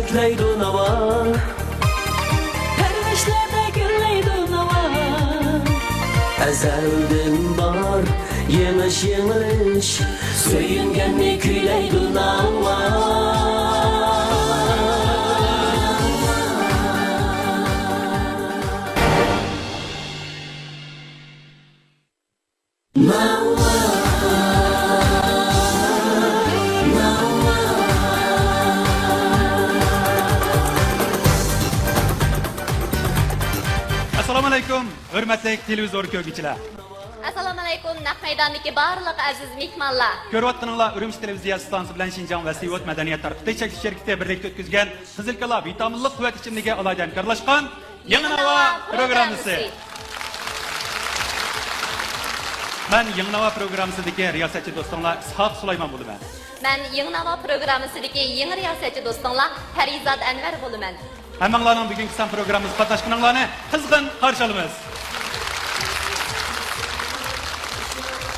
kökleydu nava, pervişlerde gülleydu nava. Ezelden bar yemiş yemiş, söyüngenni küyleydu nava. Assalomu alaykum, hurmatli televizor ko'rguvchilar. Assalomu alaykum, naq maydondagi barliq aziz mehmonlar. Ko'ryaptinglar, Urumchi televiziya stantsiyasi bilan Shinjong va Siyot madaniyat tarqitish cheklik shirkati birlikda o'tkazgan Qizilkala vitaminli quvvat ichimligi alohida hamkorlashgan Yangi Nava programmasi. Men Yangi Nava programmasidagi riyosatchi do'stimlar Ishoq Sulaymon bo'laman. Men Yangi Nava programmasidagi yangi riyosatchi do'stimlar Farizod Anvar bo'laman. Hammanglarning bugungi san programmamiz qatnashganlarni qizg'in qarshi olamiz.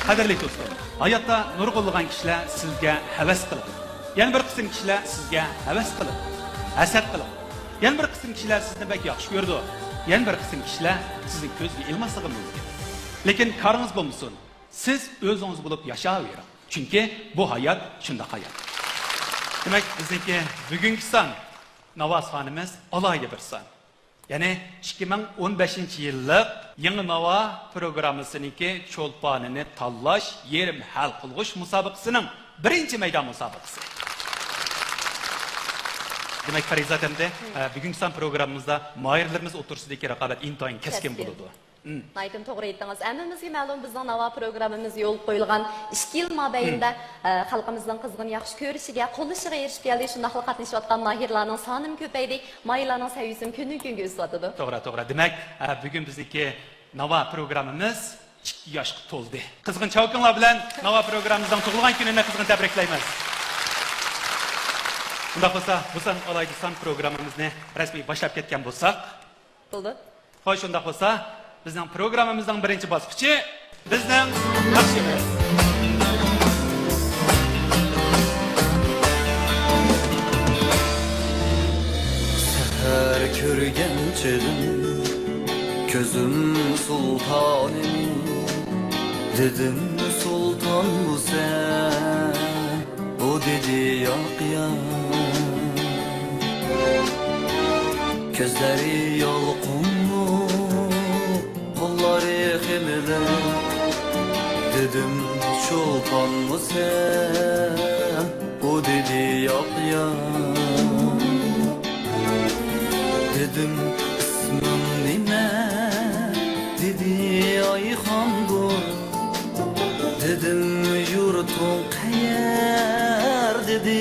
Qadrli do'stlar, hayotda nurg'unlagan kishilar sizga havas qiladi. Yana bir qism kishilar sizga havas qiladi, hasad qiladi. Yana bir qism kishilar sizni bak yaxshi ko'rdi. Yana bir qism kishilar sizning ko'zga ilmasligi mumkin. Lekin qaringiz bo'lmasin. Siz o'zingiz bo'lib yashayavering. Chunki bu hayot shunday hayot. Demak, bizniki bugungi san Navas xonimiz alohida bir san. Ya'ni 2015-yillik Yangi Nava programmasiniki cho'lponini tanlash, yerim hal qilg'ish musobaqasining birinchi maydon musobaqasi. Demak, Farizat hamda bugungi san programmamizda moyirlarimiz o'tirsidagi raqobat intoyin keskin bo'ladi. Aytdim, to'g'ri aytdingiz. Hammamizga ma'lum bizning Nava programmamiz yo'l qo'yilgan 2 yil mobaynida xalqimizning qizg'in yaxshi ko'rishiga, qo'llashiga erishib keldi. Shundaqla qatnashayotgan mohirlarning soni ko'paydi, moyillarning saviyasi kundan-kunga o'syotadi. To'g'ri. Demak, bugun bizniki Nava programmamiz 2 yoshga to'ldi. Qizg'in chavkinlar bilan Nava programmamizning tug'ilgan kunini qizg'in tabriklaymiz. Bunda bo'lsa, bu san alohida san programmamizni rasmiy boshlab ketgan bo'lsak, bo'ldi. Xo'sh, shunda bo'lsa, bizning programmamizning birinchi bosqichi bizning naqshimiz. Seher körgen çedim, gözüm sultanım. Dedim sultan bu sen, o dedi yak ya. Gözleri yolkunlu, kolları hemile. Dedim sultan bu sen, o dedi yak ya. Dedim ismim nime, dedi Ayhan'dur. Dedim yurtun kayer, dedi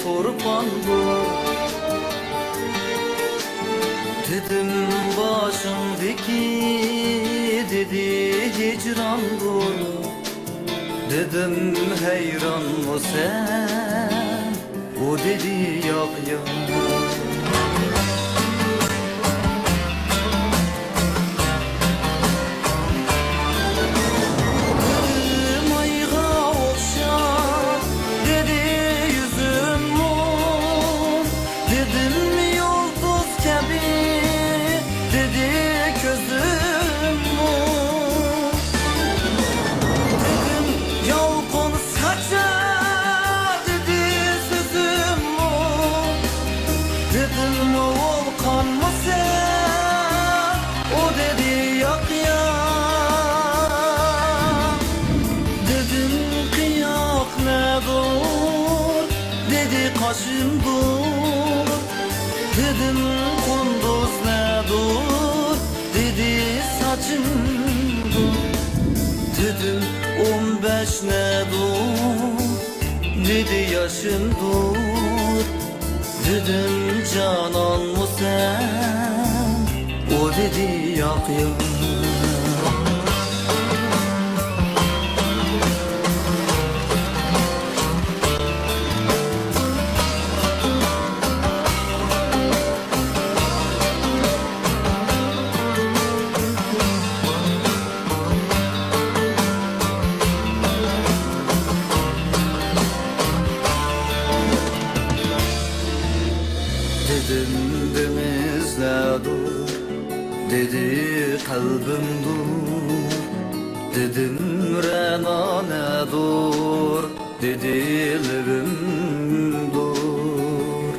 Turpan'dur. Dedim başımdaki, dedi hicran'dur. Dedim heyran mı sen, o dedi yak ya. Dedim kunduz ne dur, dedi saçın dur. Dedim 15 ne dur, dedi yaşın dur. Dedim canan mı sen, o dedi yak ya. dur, dedi kalbim dur. Dedim renane dur, dedi levim dur.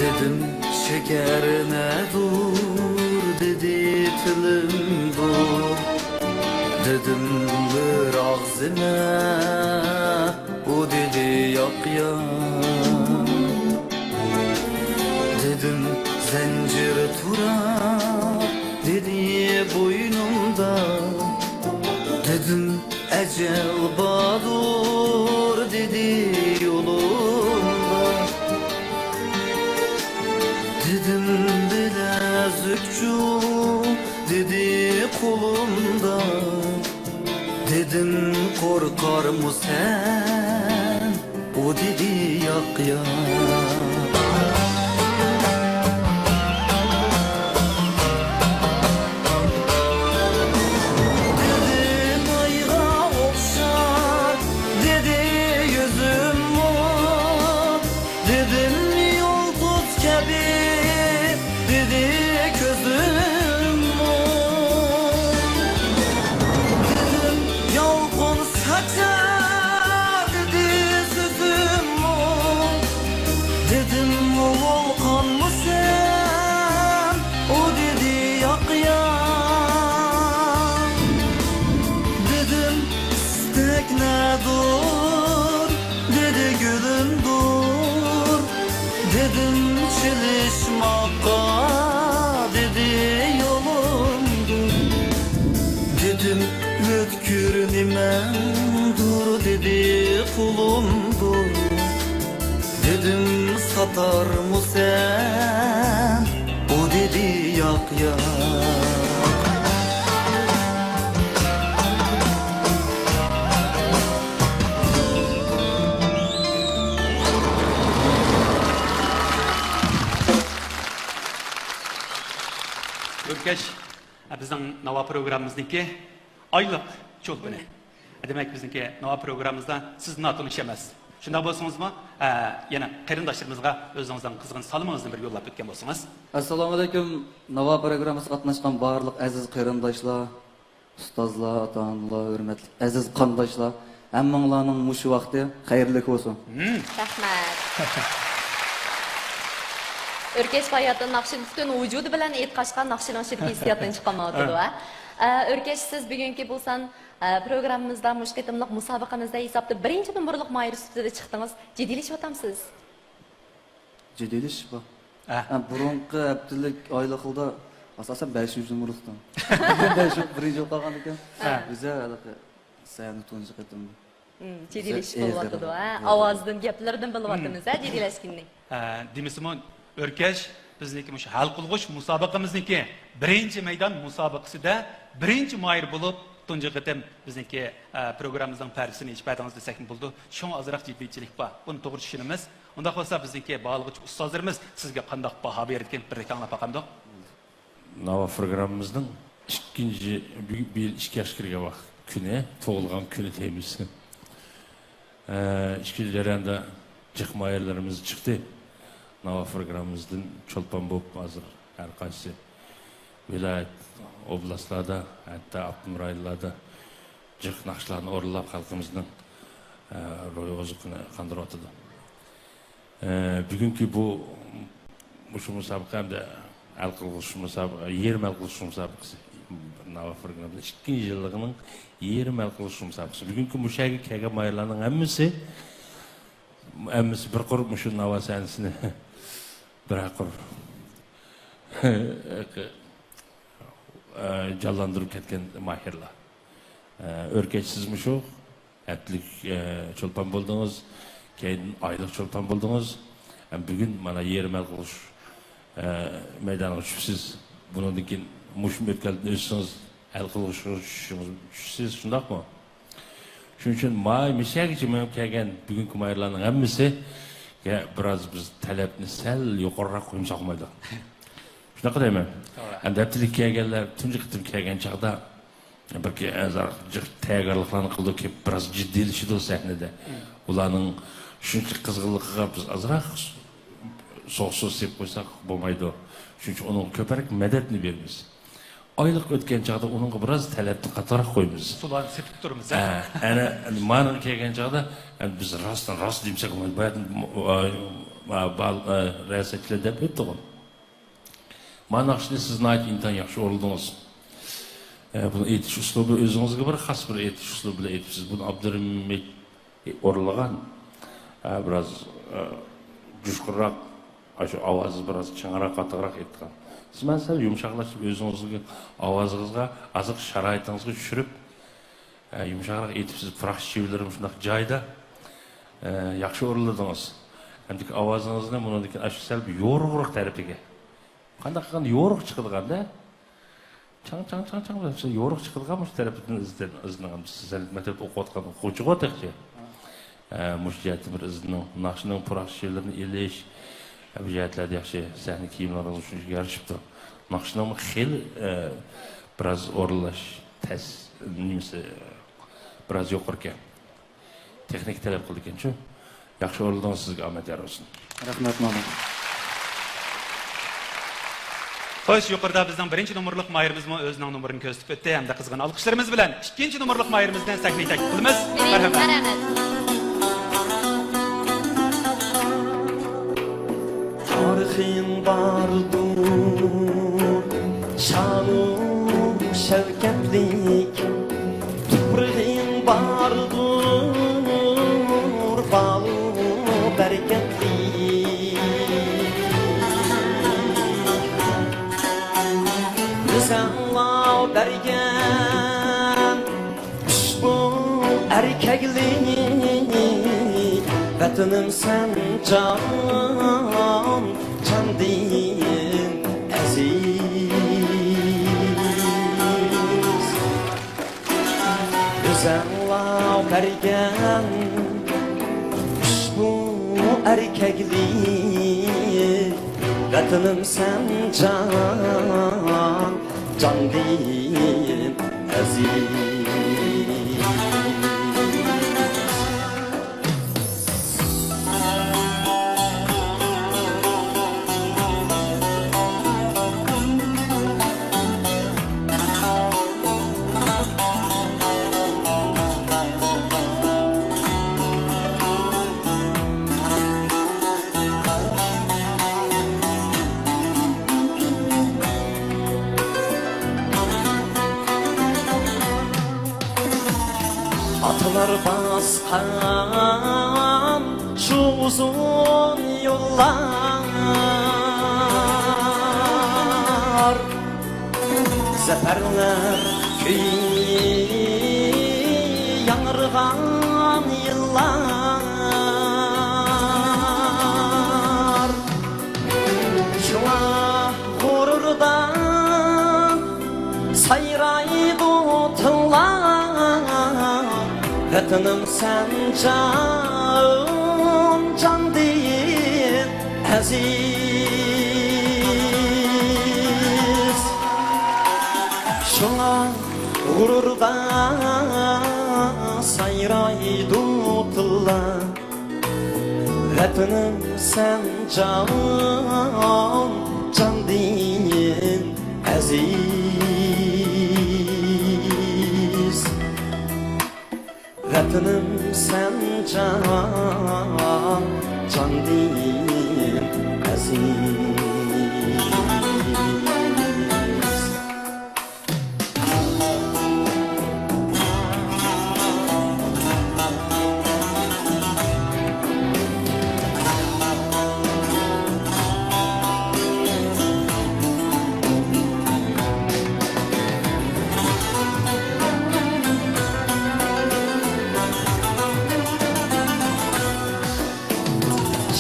Dedim şekerine dur, dedi tilim dur. Dedim bir ağzıma, o dedi yak yak. Dedim zincir turar, dedi boynumda. Dedim ecel badur, dedi yolumda. Dedim bilezükçü, dedi kolumda. Dedim korkar mı sen, o dedi yak yak. Dur dedi kulumdur. Dedim satar mı sen, o dedi yak yak. Örkeş, bizden nava programımızdaki aylık çok önemli. Demek bizimki nova programımızda siz natılış emez. Şunda bolsunuz mu? Yine qarindoshlarımızga özünüzden kızgın salımınızdan bir yollap ötken bolsunuz. Assalomu alaykum. Nova programmasiga qatnashgan barliq aziz qarindoshlar, ustozlar, ota-onalar, hurmatli aziz qondoshlar, hammanglarning mushu vaqti xayrli bo'lsin. Rahmat. Örkeş hayatın Nakşin bütün vücudu bilen etkaşkan Nakşin'in şirki hissiyatını çıkamadı da. Örkeş siz bugünkü bulsan programımızda müşketimlik musabakamızda hesapta birinci numaralık mayır üstüde çıktınız. Ciddiyleşip otamsınız. Ciddiyleş bu. Burunqi haftalık oyliqda asosan 500 numaralıkdan. 500 birinci olgan ekan. Bize seni tunji qitim. Ciddiyleşip oldu da. Avazdan, gaplardan bilyaptınız ha ciddiyleşkinni. Demisimi Örkeş bizniki mush hal qilg'uch musobaqamizniki birinchi maydon musobaqasida birinchi mayr bo'lib tunji qitim bizniki programmamizning partisini ichpadingiz desak bo'ldi. Shunga ozroq jiddiychilik bor. Buni to'g'ri tushunamiz. Unda bo'lsa bizniki bog'lovchi ustozlarimiz sizga qanday baho bergan bir anglab boqamdi. Nava programmamızning ikkinchi bir ishga kirgan vaqt kuni, tug'ilgan kuni deymiz. Ikkinchi jarayonda jiqmaylarimiz chiqdi. Nava programımızdan çolpan bo'lib hozir har qaysi viloyat oblastlarda, hatta Abdum rayonlarda jiq naqshlarni o'rlab xalqimizning ro'yxatini qandirib o'tadi. Bugungi bu musobaqa hamda hal qilg'uch musobaqa, yerim hal qilg'uch musobaqasi. Nava programmamizning ikkinchi yilligining yerim hal qilg'uch musobaqasi. Bugungi mushaga kelgan maylarning hammasi bir qurib shu nava sansini bırakır canlandırıp ketken mahirler. Örkeçsizmiş o. Etlik çolpan buldunuz. Keyin aylık çolpan buldunuz. Bugün bana yerim el kılıç meydana düşüpsiz. Bunun dikin muşum öpkelden özsünüz el kılıç düşüpsiz. Şundak mı? Şunun için misal için benim kelgen bugünkü mayırlarının hemmisi biraz biz talepni sel yukarırak koyumsak mıydı? Şuna kadar mı? Heptilik kelgenler, tuncu kıtım kelgen çağda belki azar taygarlıklarını kıldı ki biraz ciddiyleşti o sahnede. Ulanın şunca kızgınlıkla biz azrak soğuksuz sep koysak bolmaydı. Çünkü onun köperek medetini verimiz. Aylık ötken çağda onunla biraz talepli katarak koyumuz. Sularni sepib turibmiz. Ana mana kelgan chog'da biz rost deymsak bayat riyosatchilar deb aytdi. Mana ishni siz nayt intan yaxshi o'rildingiz. Bunu aytish uslubi o'zingizga bir xos bir aytish uslubi bilan aytibsiz. Buni Abdurahimov o'rlagan biraz jushqurroq, shu ovozi biraz chang'aroq, qattiqroq aytgan. Siz mana sal yumshoqlashib o'zingizga ovozingizga aziq sharoitingizga tushirib yumshoqroq aytibsiz. Fraxchilarim shunday joyda yaxshi o'rladingiz. Endi ovozingizni bundan shu sal yo'riqroq tarafiga. Qanday qilgan yo'riq chiqadigan-da? Chang yo'riq chiqadigan shu tarafdan izlangan. Siz maktabda o'qiyotgan o'quvchiga o'taqchi. Mushjatni bir izning, naqshning fraxchilarini elish, bu jihatlarda yaxshi sahna kiyimlaringiz uchun yarashibdi. Naqshning xil biraz o'rlash nimasi biraz yo'qor ekan. Texnik talab qilgan-ku. Yaxshi o'rladingiz, sizga omad yor bo'lsin. Rahmat mana. Xo'sh, yuqorida bizning birinchi nomerlik mayirimizmi o'zining nomerini ko'rsatib o'tdi hamda qizg'in olqishlarimiz bilan ikkinchi nomerlik mayirimizdan sahnaga taklif qilamiz. Marhamat. Tarixin bardur, şanu şevketlik. Tuprağın bardur, balı bereketlik. Güzelliği bergen, bu erkeklik. Vatanım sen can din aziz. Güzelliği bergen bu erkeklik. Vatanım sen can din aziz. Atalar baskan şu uzun yollar, zaferler köyü yanırgan yıllar. Şuna gururdan sayraydı tıllar. Vatanım sen can din aziz. Şuna gururda sayraydı tıllar. Vatanım sen can din aziz. Vatanım sen can din aziz.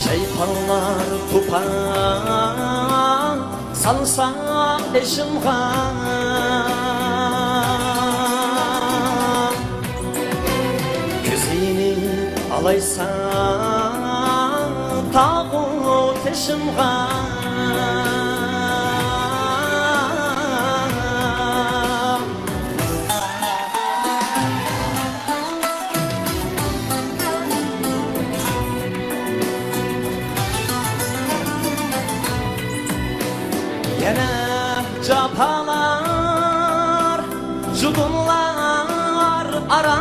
Şeytanlar tupan salsa eşimga, gözünü alaysa tağut eşimga. Capalar, judunlar ara.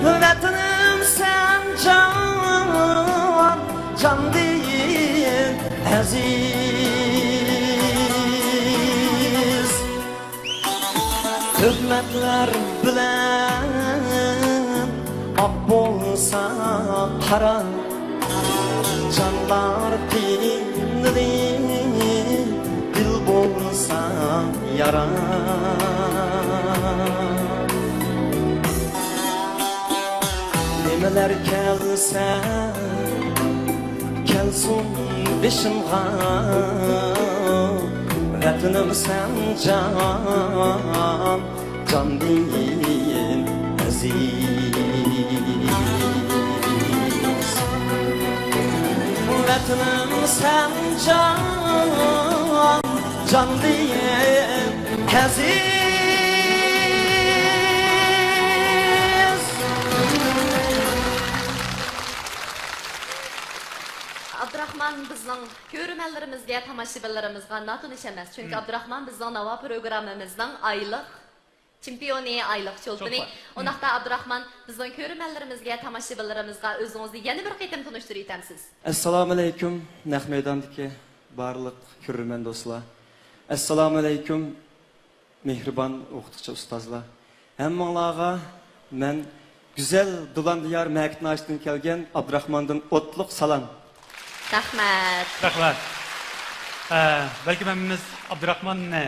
Vətənim sən can, can değil əziz. Hürmetler bilen ak bolsa para, canlar dinli dil bolsa yara. Nemeler kelse kelsun beşimga, vətənim sen can, can değil aziz. Vətənim sen can, can değil aziz. Abdurrahman bizning ko'rmanlarimizga, tomoshabinlarimizga notanish emas. Chunki Abdurrahman bizning navo programmamizning oylik chempioni, oylik cho'lpini. Undaqda Abdurrahman bizning ko'rmanlarimizga, tomoshabinlarimizga o'zingizni yana bir qaytam tanishtirib o'tamsiz. Assalomu alaykum Nahmaydondagi barliq ko'rman do'stlar. Assalomu alaykum mehribon o'qituvchi ustozlar. Hammanglarga men güzel Dulan diyar Maknashdan kelgan Abdurahmondan o'tliq salom. Rahmat. Rahmat. Belki biz Abdurahmanni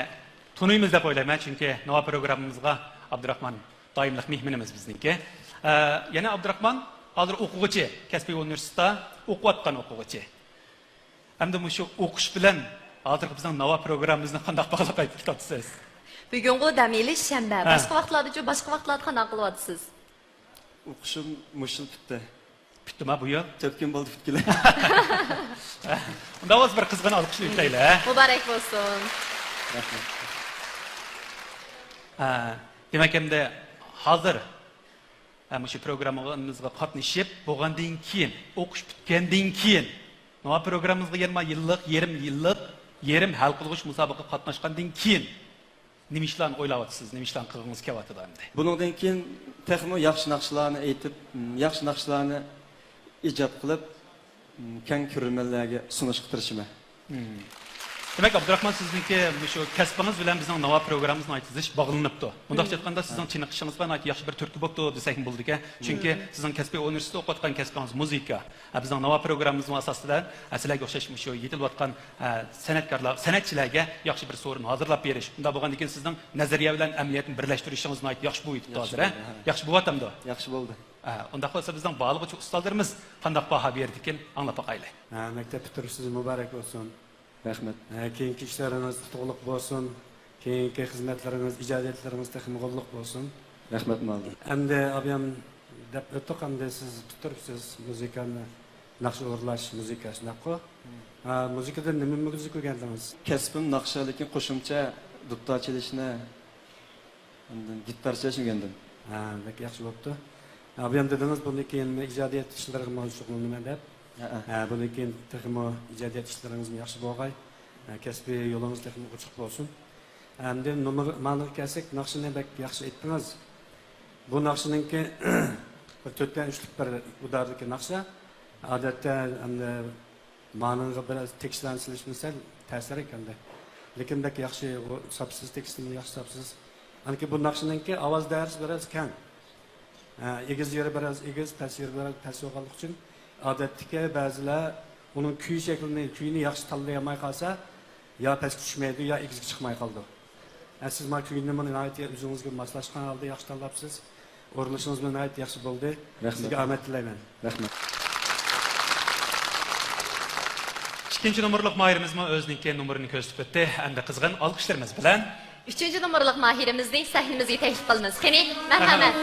tanıymiz deb o'ylayman, chunki nova programmamizga Abdurahman doimlik mehmonimiz bizniki. Yana Abdurahman hozir o'quvchi, Kasbiy universitetda o'qiyotgan o'quvchi. Hamda shu o'qish bilan hozir bizning nova programmamizni qanday bog'lab aytib o'tasiz? Bugungi dam olish shanba. Boshqa vaqtlarda qanday qilyapsiz? O'qishim mushul bitdi. Bittimi bu yil? 4 kun bo'ldi bitkilar. Unda o'z bir qizg'in olqishni aytaylik. Muborak bo'lsin. Demak endi hozir shu programmamizga qatnashib bo'lgandan keyin, o'qish bitgandan keyin nova programmamizga 20 yillik, yarim hal qilg'uch musobaqa qatnashgandan keyin nima ishlarni o'ylayapsiz, nima ishlarni qilg'ingiz kelyapti endi? Bundan keyin texmo yaxshi naqshlarni aytib, yaxshi naqshlarni ijod qilib, keng ko'rmanlarga sunishga tirishaman. Demak, Abdurahman sizniki shu kasbingiz bilan bizning nova programmamizni aytish bog'lanibdi. Bundoqcha aytganda sizning chiniqishingiz bilan yaxshi bir turtki bo'libdi desak bo'ldika. Chunki sizning Kasbiy universitetda o'qiyotgan kasbingiz muzika. Bizning nova programmamiz asosida sizlarga o'xshash shu yetilayotgan san'atkorlar, san'atchilarga yaxshi bir so'rin hozirlab berish. Unda bo'lgandan keyin sizning nazariya bilan amaliyotni birlashtirishingizni aytib yaxshi bo'ldi hozir, ha? Yaxshi bo'lyapti. Yaxshi bo'ldi. Unda bo'lsa bizning bog'liqchi ustozlarimiz qanday baho berdi ekan, anglab boqaylik. Maktab bitirishsiz muborak bo'lsin. Rahmat. Keyingi ishlaringiz to'liq bo'lsin. Keyingi xizmatlaringiz, ijodiyatlaringiz texnologik bo'lsin. Rahmat ma'lum. Endi abiyam deb o'tib hamda siz bitiribsiz muzikani, naqsh o'g'irlash muzikasi naqo. Muzikada nima muzika o'rgandingiz? Kasbim naqsha, lekin qo'shimcha dutor chalishni, gitar chalishni o'rgandim. Bak yaxshi bo'pti. Abiyam dedingiz bundan keyin ijodiyat ishlariga shug'ullanaman deb. Bundan keyin texmo ijodiyat ishlaringizni yaxshi bo'lg'ay. Kasbiy yo'lingiz texmo ochiq bo'lsin. Endi ma'noga kelsak, naqshni bak yaxshi aytdingiz. Bu naqshiningki bir 4dan 3lik bir udardagi naqsha. Odatda endi ma'noga biroz tekstlanishni sal ta'sir ekanda. Lekin bak yaxshi sabsiz tekstni yaxshi sabsiz. Anki bu naqshiningki ovoz darsi biroz kam. Egiz yeri biroz egiz, past yeri biroz past bo'lganligi uchun odatdagi ba'zilar uning kuy shaklini, kuyini yaxshi tanlay olmay qolsa, yo pastga tushmaydi, yo egizga chiqmay qoldi. Siz mana kuyni o'zingizga moslashgan holda yaxshi tanlabsiz. O'rinishingiz bilan yaxshi bo'ldi. Sizga omad tilayman. Rahmat. Ikkinchi nomerlik mahirimizmi o'zining nomerini ko'rsatib o'tdi. Endi qizg'in olqishlarimiz bilan 3-nomerlik mahirimizni sahnamizga taklif qilamiz. Qani, marhamat.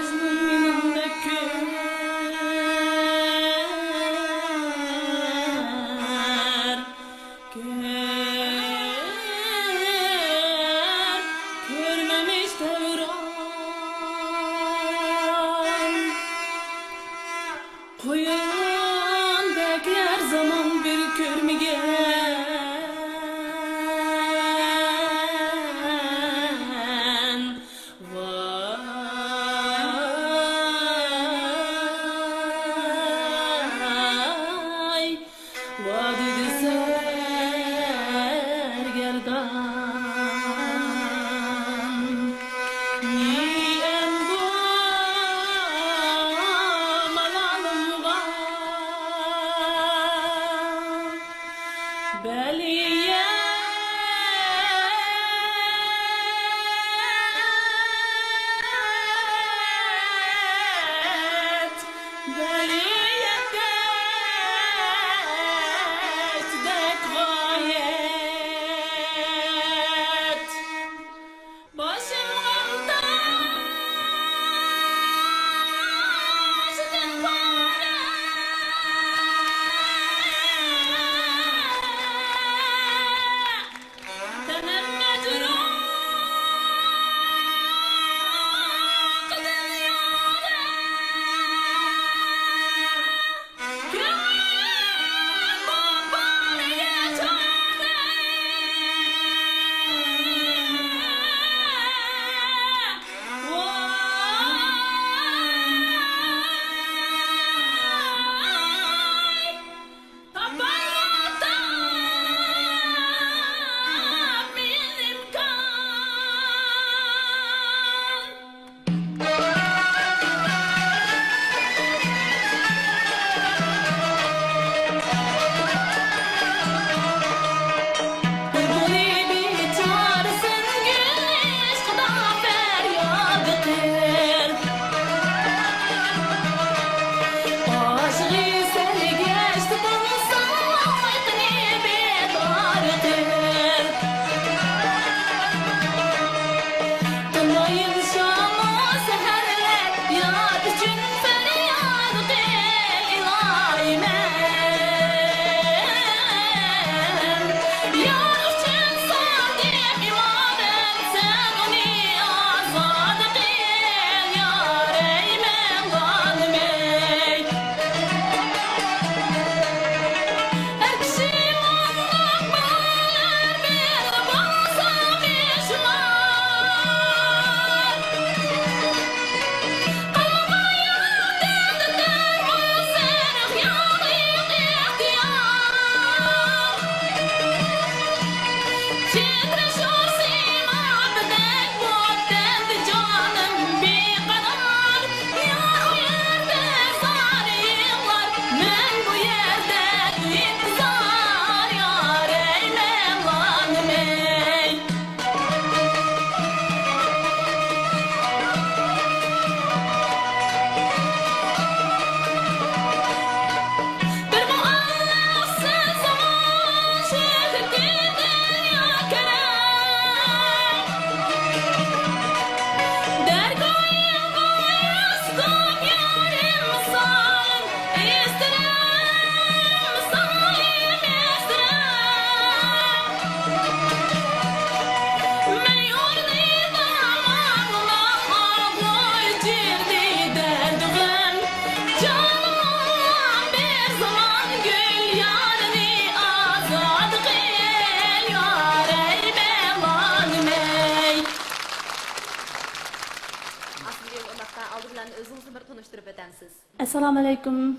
tanıştırıp ötemsiz. Assalomu alaykum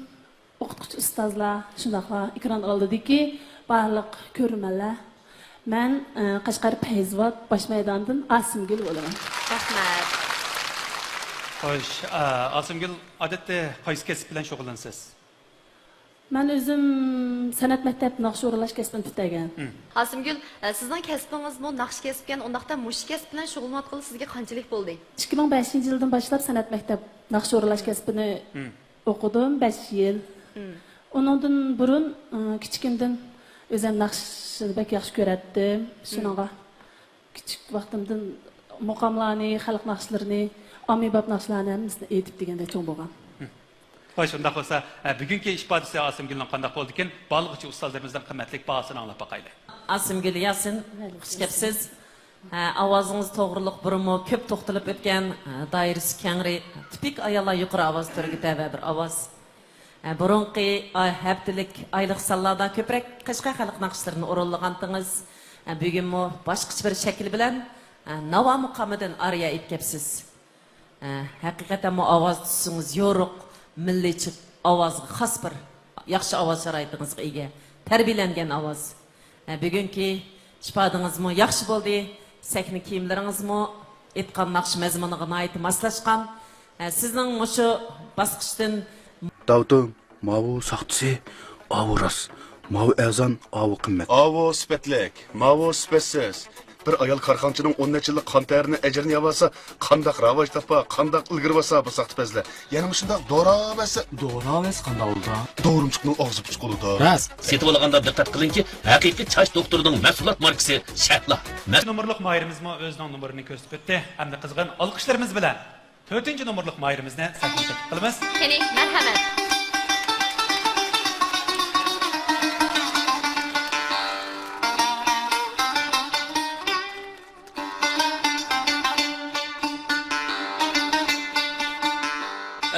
o'qituvchi ustozlar, shundaqla ekran oldidagi barliq ko'rmanlar. Men Qashqar Payzvod bosh maydonidan Asimgul bo'laman. Rahmat. Xo'sh, Asimgul, odatda qaysi kasb bilan shug'ullanasiz? Men o'zim san'at maktab naqsh o'ralash kasbini bitagan. Asimgul, sizning kasbingiz bu naqsh kasbgan, undaqda mush kasb bilan shug'ullanatqili sizga qanchalik bo'ldi? 2005-yildan boshlab san'at maktab naqsh o'ralash kasbini o'qidim 5 yil. Onundan burun kichikimdan o'zim naqshni bak yaxshi ko'ratdim. Shunaqa kichik vaqtimdan muqomlarni, xalq naqshlarini, ommabop naqshlarni hammasini aytib deganda cho'ng bo'lgan. Xo'sh, undaq bo'lsa, bugungi ifodasi Asimgulning qanday bo'ldi ekan? Baliqchi ustozlarimizdan qimmatli bahosini anglab boqaylik. Asimgul Yasin, xush kelibsiz. Ovozingiz to'g'riliq burunmi ko'p to'xtalib o'tgan, doirasi kengri, tipik ayollar yuqori ovoz turiga tava bir ovoz. Burunqi haftalik oylik sonlardan ko'proq Qashqar xalq naqshlarini o'rinlagantingiz, bugunmi boshqacha bir shakl bilan navo muqomidan ariya etkapsiz. Haqiqatan mu ovoz tusingiz yo'ruq, milliy ovozga xos bir yaxshi ovoz sharoitingizga ega, tarbiyalangan ovoz. Bugungi ifodangizmi yaxshi bo'ldi, sakni kiyimlaringizmi aytgan naqsh mazmuniga noit moslashgan. Sizning mushu bosqichdan Davud'un mavu sahtisi, avu ras, mavu ezan, avu kıymet. Avu spetlik, mavu spetsiz. Bir ayol karxançının 10 neçillik kan terini ecerini yavasa, kandak ravaş tapa, kandak ılgır basa bu sahtı bezle. Yani şunda dora bese... Doğru ves kanda oldu. Doğrumçukның ağzı püçük oldu. Ras, setip olaganda diqqat qiling ki, haqiqiy chash doktorining mahsulot markasi Shahla. Nomerlik mayrimizmi o'zining nomerini ko'rsatib o'tdi. Hamda qizg'in olqishlarimiz bilan 4-nomerlik mayrimizni sahnaga taklif qilamiz. Keling, marhamat.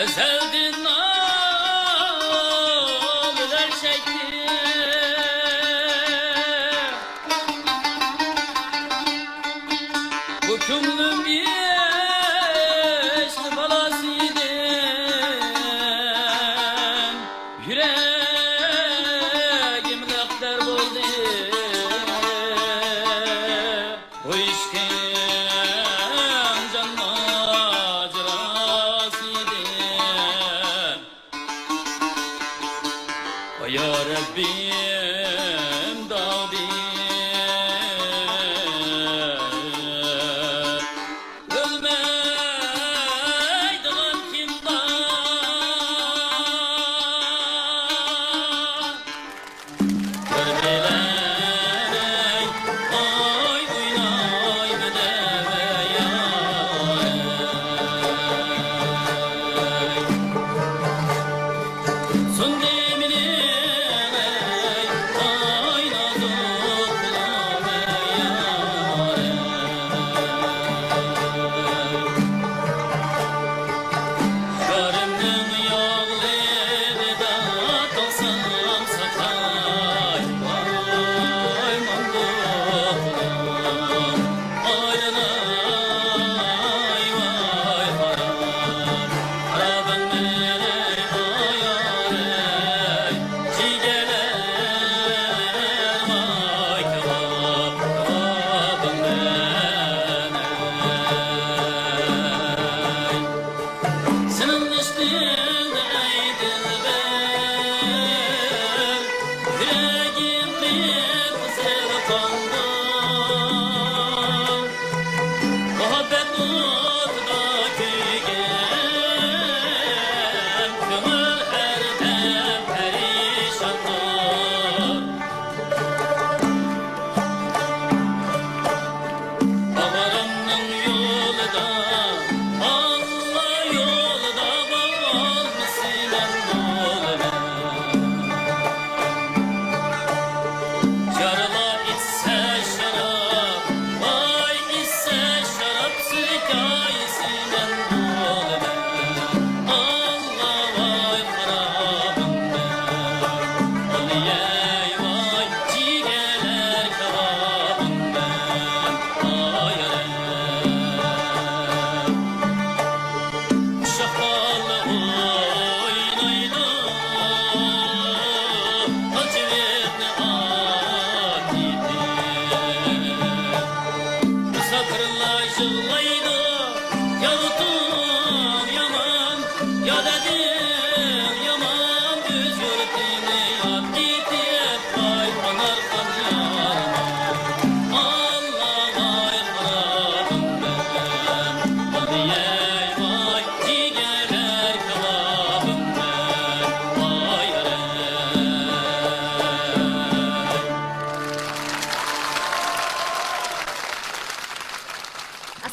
Ezeldin ağlar çekti. Bu kümlüm yeşli balasıydı. Yüreğim laktar oldu. Bu işken canla acırasıydı. Ya Rabbim Davdi ölmeydiğin kim var görmelerek oy oynay bedeve ya son demini Yarala içse şarap, vay içse şarap sıkar.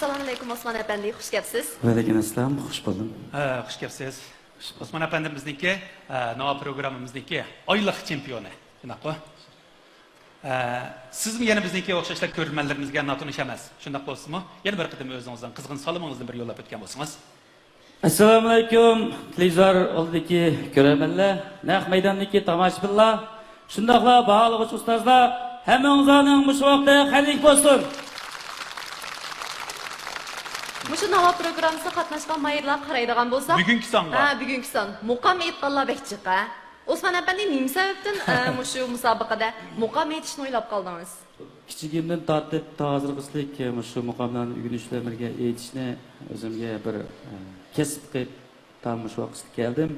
Assalomu alaykum Osman efendi, xush kelibsiz. Aleykümselam, xush buldum. Xush kelibsiz. Osman efendimizniki, nova programmamizniki oylik chempioni. Shunaqmi? Sizmi yana bizniki o'xshashlar ko'rmanlarimizga notunish emas. Shunday bo'lsinmi? Yana bir qitim o'zingizdan qizg'in salomingizni bir yo'llab o'tgan bo'lsangiz. Assalomu alaykum, televizor oldidagi ko'rmanlar, naq maydondagi tomoshabinlar, shundaqla bag'olg'ich ustozlar, hammangizning mush vaqtda xayirlik bo'lsin. Mushu nova programmasiga qatnashgan mayirlar qaraydigan bo'lsak, bugungi songa. Bugungi son. Muqam aytganlar bekchiqa. Osman efendi nima sababdan mushu musobaqada muqam aytishni o'ylab qoldingiz? Kichigimdan tortib hozirgislik mushu muqomlarni o'rganishlarga aytishni o'zimga bir kasb qilib tanlash vaqti keldim.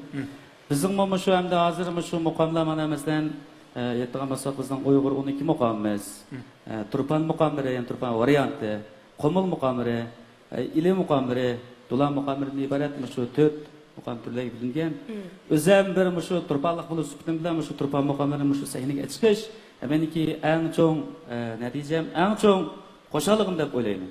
Bizning mushu hamda hozir mushu muqomlar mana masalan aytgan bo'lsak bizning Uyg'ur 12 muqomimiz, Turpan muqomlari, ya'ni Turpan varianti, Qumul muqomlari, İli muqamları, Dulan muqamlarından ibaret şu 4 muqam türleri bilingen. Özüm bir şu turpanlık bulup süpütüm bilen şu turpan muqamlarının şu sahneye çıkış. Benimki en çok neticem, en çok koşalığım dep oylayman.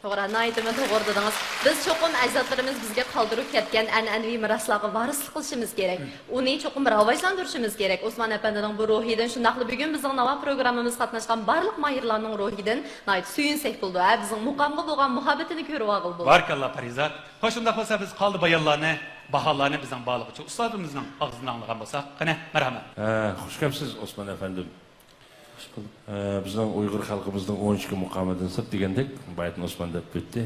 To'g'ri, aytimi to'g'ri dedingiz. Biz cho'qim ajdodlarimiz bizga qoldirib ketgan an'anaviy meroslarga varislik qilishimiz kerak. Uni cho'qim rivojlantirishimiz kerak. Osman apanning bu ruhidan shundaqli bugun bizning nova programmamiz qatnashgan barliq mayirlarning ruhidan suyunsak bo'ldi. Bizning muqamga bo'lgan muhabbatini ko'rib olib bo'ldi. Barakalloh Farizat. Qo'shimda bo'lsa biz qoldi bayonlarni, baholarni bizning bog'liqchi ustozimizning og'zidan anglagan bo'lsak, qani, marhamat. Xush kelibsiz Osman efendim. Bizning Uyg'ur xalqimizning 12 muqomidan sir degandek, Bayatın Osman deb o'tdi.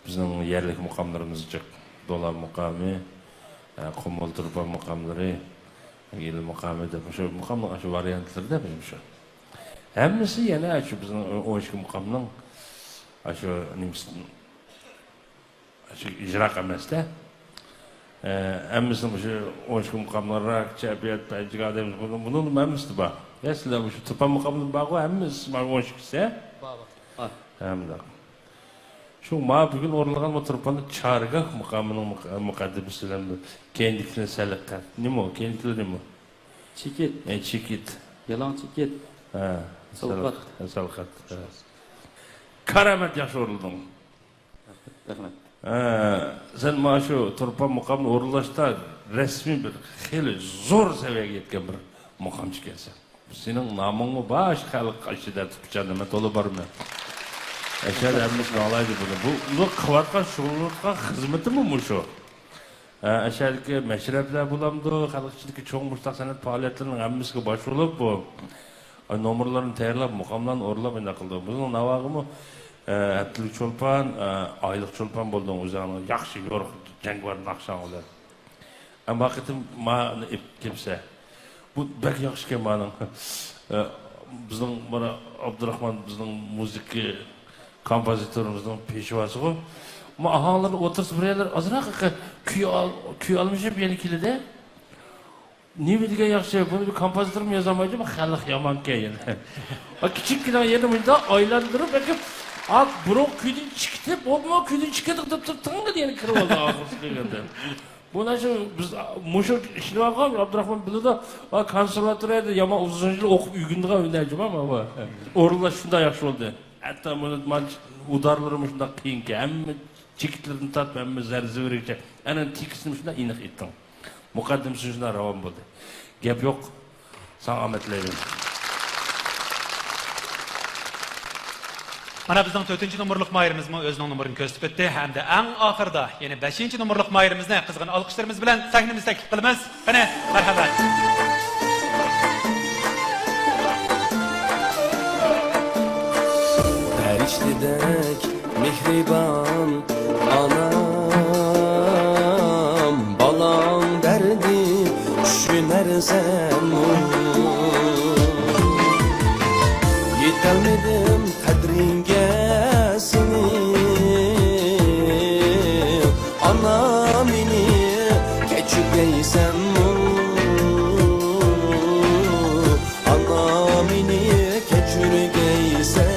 Bizning yerlik muqomlarimiz jiq. Dolan muqomi, Qumul Turpan muqomlari, İli muqomi deb o'sha muqomlar shu variantlarda bo'lmuş. Hammasi yana shu bizning 12 muqomning shu nimasidan shu ijro qilmasda. Hammasi shu 12 muqomlarga chapiyat payjig'adamiz buni hammasi bor. Ya sizler bu şu Turpan muqamının bağı hemiz var 12'si. Var. Hamda. Şu ma bugün orlagan bu Turpan'ın Çargah muqamının muqaddimisinden kendikine selekkat. Ne mi o? Kendikleri ne mi? Çikit. Çikit. Yalan çikit. Salkat. Salkat. Karamet yaş oruldun. Rahmet. Sen ma şu Turpan muqamını orlaşta resmi bir heli zor seviyeye yetken bir muqamcı gelsen. Senin namını baş xalq aşıda tutacağım tolu var mı? Eşer emmiş alaydı bunu. Bu kıvatkan şuurlukka hizmeti mi bu şu? Eşerki meşrepler bulamdı, xalqçılıkı çoğun muştak sanat faaliyetlerinin emmişki baş olup bu. Nomurlarını tayarlap, muqamlarını orlap inakıldı. Bunun navağı mı? Etlik çolpan, aylık çolpan buldun uzağını. Yaxşı yoruk, cenk var, nakşan olur. Ama vakitim ma kimse. Bu bek yaxşı ki benim. Bizim bana Abdurrahman bizim müzik kompozitörümüzün peşivası o. Ama ağalar otursa buraya azırak küy almışım bir ikili de. Ne bileyim yaxşı bunu bir kompozitörüm yazamayacağım ama xalq yaman keyin. Küçük giden yerim önünde aylandırıp belki Ab bro küydün çıktı, olma küydün çıktık tıp diye kırı oldu ağzı. Buna şu biz muşu işini bakalım Abdurrahman bilir de konservatuarda yama uzun yıl okup uygunluğa önereceğim ama orada şunda yaxşı oldu. Hatta bunu udarlarım şunda kıyın ki hem çekitlerini tat hem zerzi verecek. En tikisini şunda inik ettim. Mukaddimsi şunda ravan buldu. Gap yok. Sağ ametleyim. Mana bizning 4-chi nomerlik mayrimizmi o'zining nomerini ko'rsatib o'tdi hamda eng oxirida yana 5-chi nomerlik mayrimizni qizg'in olqishlarimiz bilan sahnamizga taklif qilamiz. Qani, marhamat. Periştidek mihriban anam balam derdi düşünersem yetelmedim kadringe seni anam beni geçirgeysem anam beni geçirgeysem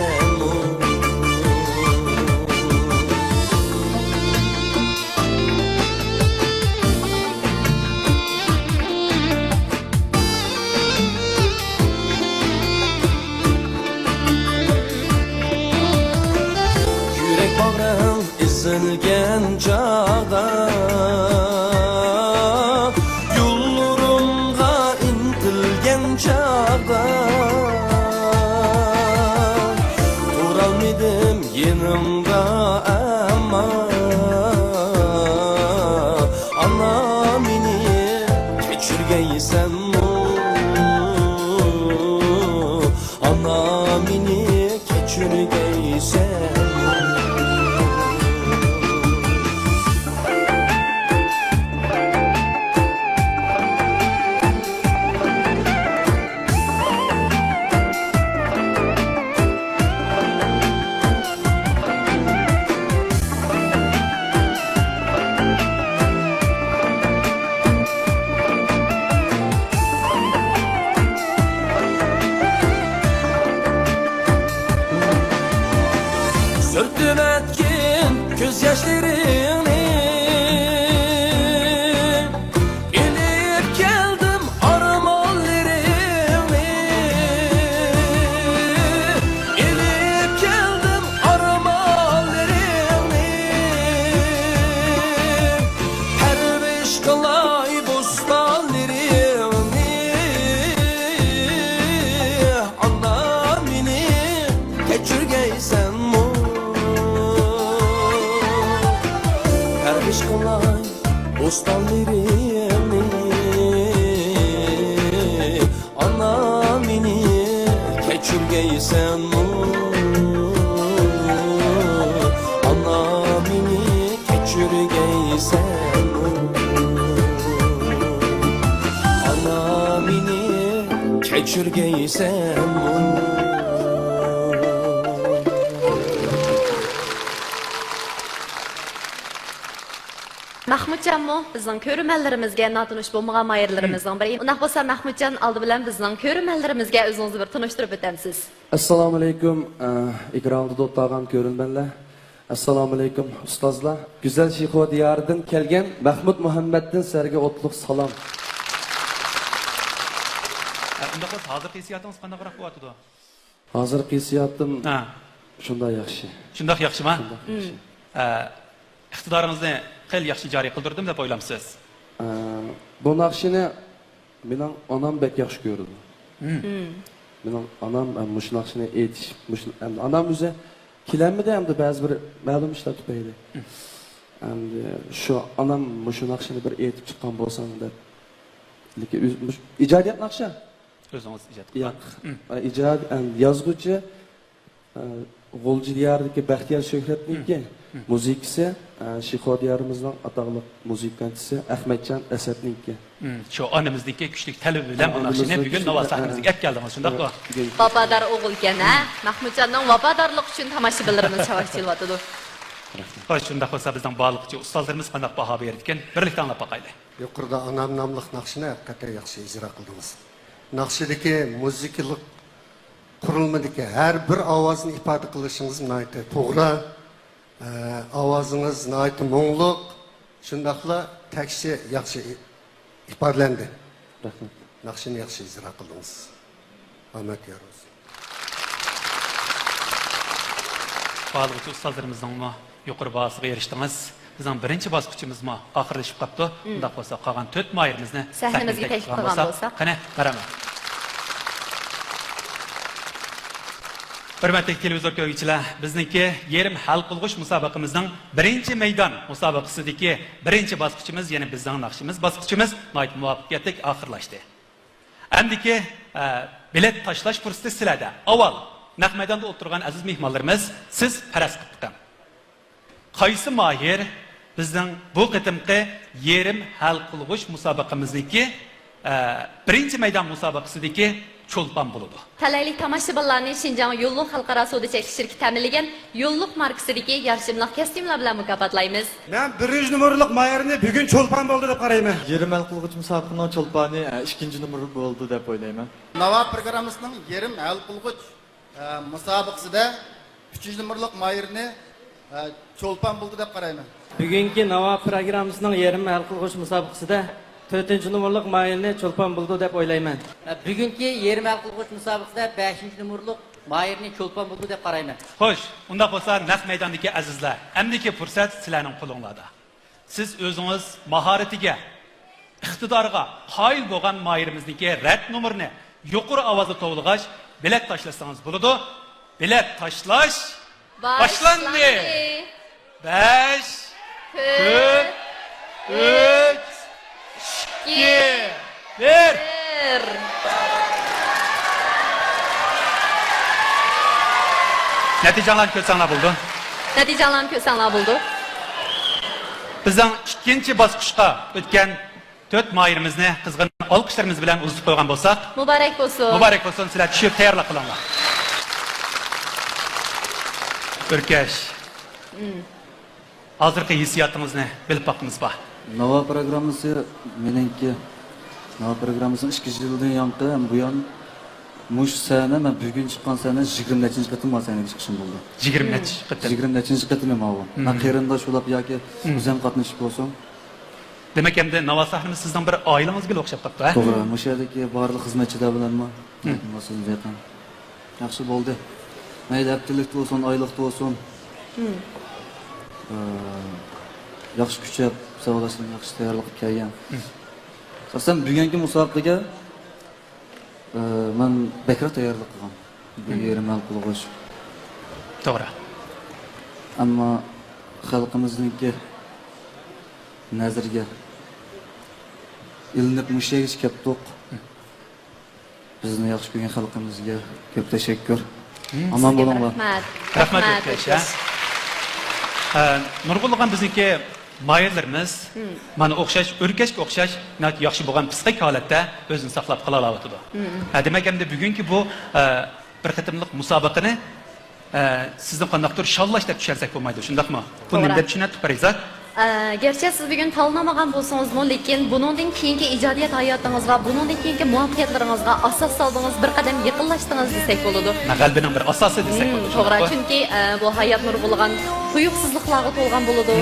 intilgen çağda Yollarımga intilgen çağda Duralmadım yanımda ama Ana meni keçirgeysen Ana meni keçirgeysen Sürtüm etkin gözyaşlarını İlip geldim armağanlarımı İlip geldim armağanlarımı Her beş kalay bostanlarımı Anam beni keçirgeysen kolay bostanlarımı Ana meni keçirgeysen Ana meni keçirgeysen Ana meni keçirgeysen Mahmudcanmı bizning ko'rmanlarimizga notunush bo'lmagan mayirlarimizdan biri. Undaq bo'lsa Mahmudjan oldi bilan bizning ko'rmanlarimizga o'zingizni bir tunishtirib o'tamiz. Assalomu alaykum ekranda o'tirgan ko'rmanlar. Assalomu alaykum ustozlar. Güzel Şiho diyarından kelgan Mahmud Muhammaddan sizlarga o'tliq salom. Unda bo'lsa hozirgi hissiyotingiz qanaqroq bo'lyapti? Hozirgi hissiyotim shunday yaxshi. Shunday yaxshimi? Iqtidoringizni qil yaxshi joriy qildirdim deb o'ylamsiz? Bu naqshini mening onam bek yaxshi ko'rdi. Mening onam mush naqshini aytish, onam o'zi kelamidi hamda ba'zi bir ma'lum ishlar tufayli. Endi shu onam mush naqshini bir aytib chiqqan bo'lsam deb. Lekin ijodiyat naqshi. O'zingiz ijod qilgan. Ijod yozuvchi G'ulji diyardagi Baxtiyor Shuhratniki muzikasi Şiho diyarimizning atoqli muzikantisi Ahmadjon Asadniki. Shu onamizniki kuchli talabi bilan bu naqshini bugun Navoiy sahnamizga olib keldingiz, shundaqmi? Vafodor o'g'il ekan, Mahmudjonning vafodorlik uchun tomoshabinlarimiz chavash chilyapti. Xo'sh, shunda bo'lsa bizning baliqchi ustozlarimiz qanday baho berdi ekan, birlikda anglab boqaylik. Yuqorida onam nomli naqshini haqiqatan yaxshi ijro qildingiz. Naqshidagi muzikalik qurilmadagi har bir ovozni ifoda qilishingiz nihoyatda to'g'ri. Ovozingiz nihoyatda mo'ngluq, shundaqla takshi yaxshi ifodalandi. Rahmat. Naqshini yaxshi ijro qildingiz. Rahmat yo'rimiz. Baliqchi ustozlarimizning yuqori bahosiga erishdingiz. Bizning birinchi bosqichimizmi oxirlashib qoldi. Unda bo'lsa qolgan 4 mayirimizni sahnamizga taklif qilgan bo'lsa, qani, marhamat. Hurmatli televizor ko'ruvchilar, bizningki yerim hal qilg'ish musobaqamizning birinchi maydon musobaqasidagi birinchi bosqichimiz, ya'ni bizning naqshimiz bosqichimiz nihoyat muvaffaqiyatli oxirlashdi. Endi bilet tashlash fursati sizlarda. Avval naq maydonda o'tirgan aziz mehmonlarimiz, siz faraz qilib qaysi mahir bizning bu qitimqi yerim hal qilg'ish musobaqamizniki birinchi maydon musobaqasidagi cho'lpon bo'ladi. Talaylik tomoshabinlarni Shinjong yo'lliq xalqaro savdo chekish shirkati ta'minlagan yo'lliq markasidagi yarashimliq kostyumlar bilan mukofotlaymiz. Men 1 nomerlik mayirni bugun cho'lpon bo'ldi deb qarayman. Yerim hal qilg'ich musobaqaning cho'lponi 2-nomer bo'ldi deb o'ylayman. Navoiy programmasining yerim hal qilg'ich musobaqasida 3-nomerlik mayirni cho'lpon bo'ldi deb qarayman. Bugungi Navoiy programmasining yerim hal qilg'ich musobaqasida 4-nomerlik mayilni cho'lpon bo'ldi deb o'ylayman. Bugungi yerim hal qilg'ich musobaqasida 5-nomerlik Mahirni cho'lpon bo'ldi deb qarayman. Xo'sh, unda bo'lsa naq maydondagi azizlar, amdiki fursat sizlarning qo'linglarda. Siz o'zingiz mahoratiga, iqtidoriga qoyil bo'lgan Mahirimizniki rad nomerini yuqori ovozda to'g'rilg'ach, bilet tashlasangiz bo'ladi. Bilet tashlash boshlandi. 5 4 3 2 1 Natijalarni ko'rsanglar bo'ldi. Natijalarni ko'rsanglar bo'ldi. Bizning ikkinchi bosqichga o'tgan 4 Mahirimizni qizg'in olqishlarimiz bilan uzib qo'ygan bo'lsak, muborak bo'lsin. Muborak bo'lsin, sizlar tushib tayyorlab qilinglar. O'rkash. Hozirgi hissiyotingizni bilib boqdingiz ba? Nova programmasi meningki Nova programmasini 2 yildan yanqi bu yon mush sana men bugun chiqqan sana 20-chi qatim sanaga chiqishim bo'ldi. 20-chi qatim. 20-chi qatim bu. Men qarindosh bo'lib yoki o'zim qatnashib bo'lsam. Demak endi Nova sahnamiz sizdan bir oilangizga o'xshab qoldi, ha? To'g'ri, mush yerdagi barliq xizmatchilar bilanmi? Masalan, yaqin. Yaxshi bo'ldi. Mayli haftalikda bo'lsin, oylikda bo'lsin. Yaxshi kuchab, savollashni yaxshi tayyorlab kelgan. Aslında bugungi musobaqaga men bekor tayyorlik qilgan. Bu yerim hal qilg'ish. To'g'ri. Ammo xalqimizningki nazarga ilinib mushagish kaptoq. Bizni yaxshi ko'rgan xalqimizga ko'p tashakkur. Aman bo'linglar. Rahmat. Rahmat. Nurg'ulg'an bizniki Mahirlarimiz mana o'xshash, o'rkashga o'xshash yaxshi bo'lgan psixik holatda o'zini saqlab qola oladi. Demak, endi bugungi bu bir qatimliq musobaqani sizning qandaqdir shollash deb tushunsak bo'lmaydi, shundaqmi? Buni deb tushunib qo'ysak. Gerçi siz bugün tanlamagan bo'lsangiz-mu, lekin buningdan keyingi ijodiyat hayotingizga, buningdan keyingi muvaffaqiyatlaringizga asos soldingiz, bir qadam yaqinlashdingiz desak bo'ladi. Qalbining bir asosi desak bo'ladi. To'g'ri, chunki bu hayot nur bo'lgan tuyuqsizliklarga to'lgan bo'ladi.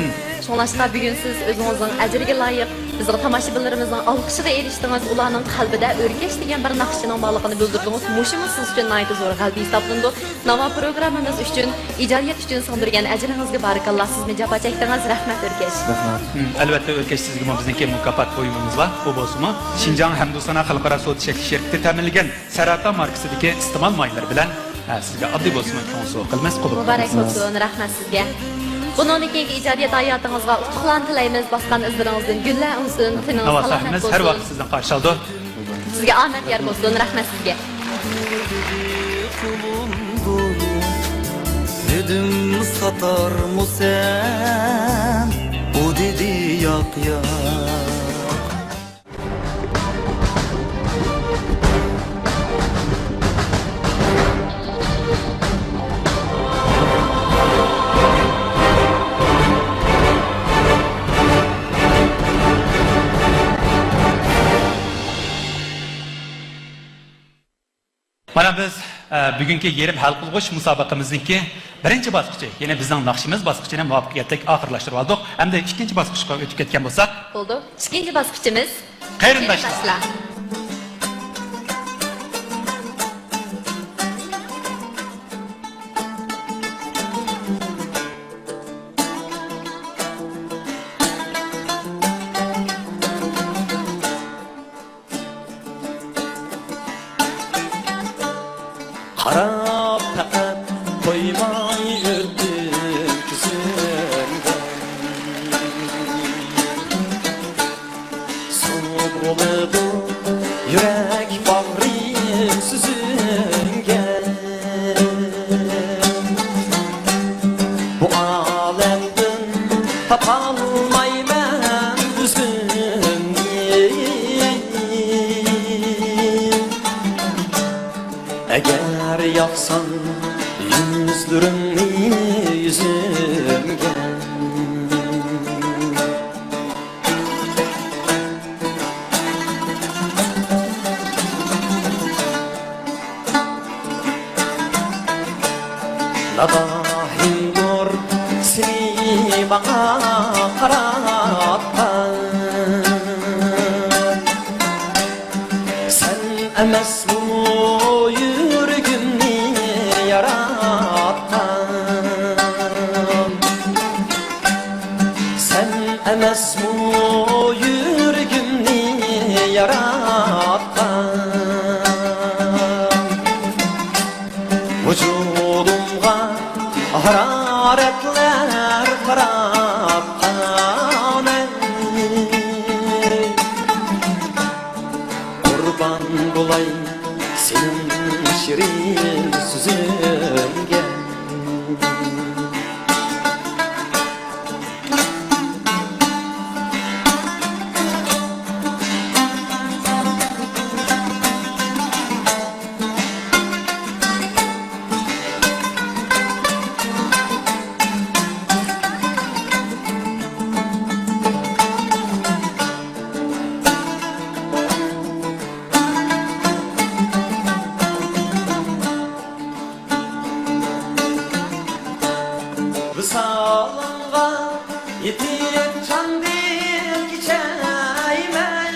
Şonlaşqa bugün siz özünüzün əcriga layiq bizning tomoshabinlarimizning olqishiga erishdingiz, ularning qalbida o'rkash degan bir naqshining borligini bildirdingiz. Mushimiz siz uchun nihoyat zo'r qalbiy hisoblandi. Nova programmamiz uchun, ijodiyat uchun sindirgan ajringizga barakalloh. Sizni javob chekdingiz, rahmat o'rkash. Rahmat. Albatta o'rkash sizga bizniki mukofot o'yinimiz bor. Bu bo'lsa-mu, Xinjiang Hamdusana xalqaro sud shirkati ta'minlagan Saratan markasidagi iste'mol maylar bilan sizga oddiy bo'lsa-mu, konsul qilmas qilib. Muborak bo'lsin, rahmat sizga. Bundan keyingi ijodiyat hayotingizga utuqlarni tilaymiz, bosgan izlaringizdan gullar unsin, tiningiz salomat bo'lsin. Har vaqt sizdan qarshi oldi. Sizga omad yor bo'lsin, rahmat sizga. Dedim satar mı sen? O dedi yak yak. Mana biz bugungi yerim hal qilg'ish musobaqamizniki birinchi bosqichi, ya'ni bizning naqshimiz bosqichini muvaffaqiyatli oxirlashtirib oldik. Hamda ikkinchi bosqichga o'tib ketgan bo'lsak, bo'ldi. Ikkinchi bosqichimiz qarindoshlar. Qarab faqat qo'ymay o'tdim ko'zimdan. So'ng bo'lib yurak bag'rim suzungan. Bu olamdan topolmayman o'zimni. Eğer yapsan yüzlerini yüzümge. Nadahim dur seni bana karattan. Sen emes bu yüreğimni Salımğa hararetler karab kanay Kurban bulay senin şirin sözünge Salımğa yetip çandır geçeymen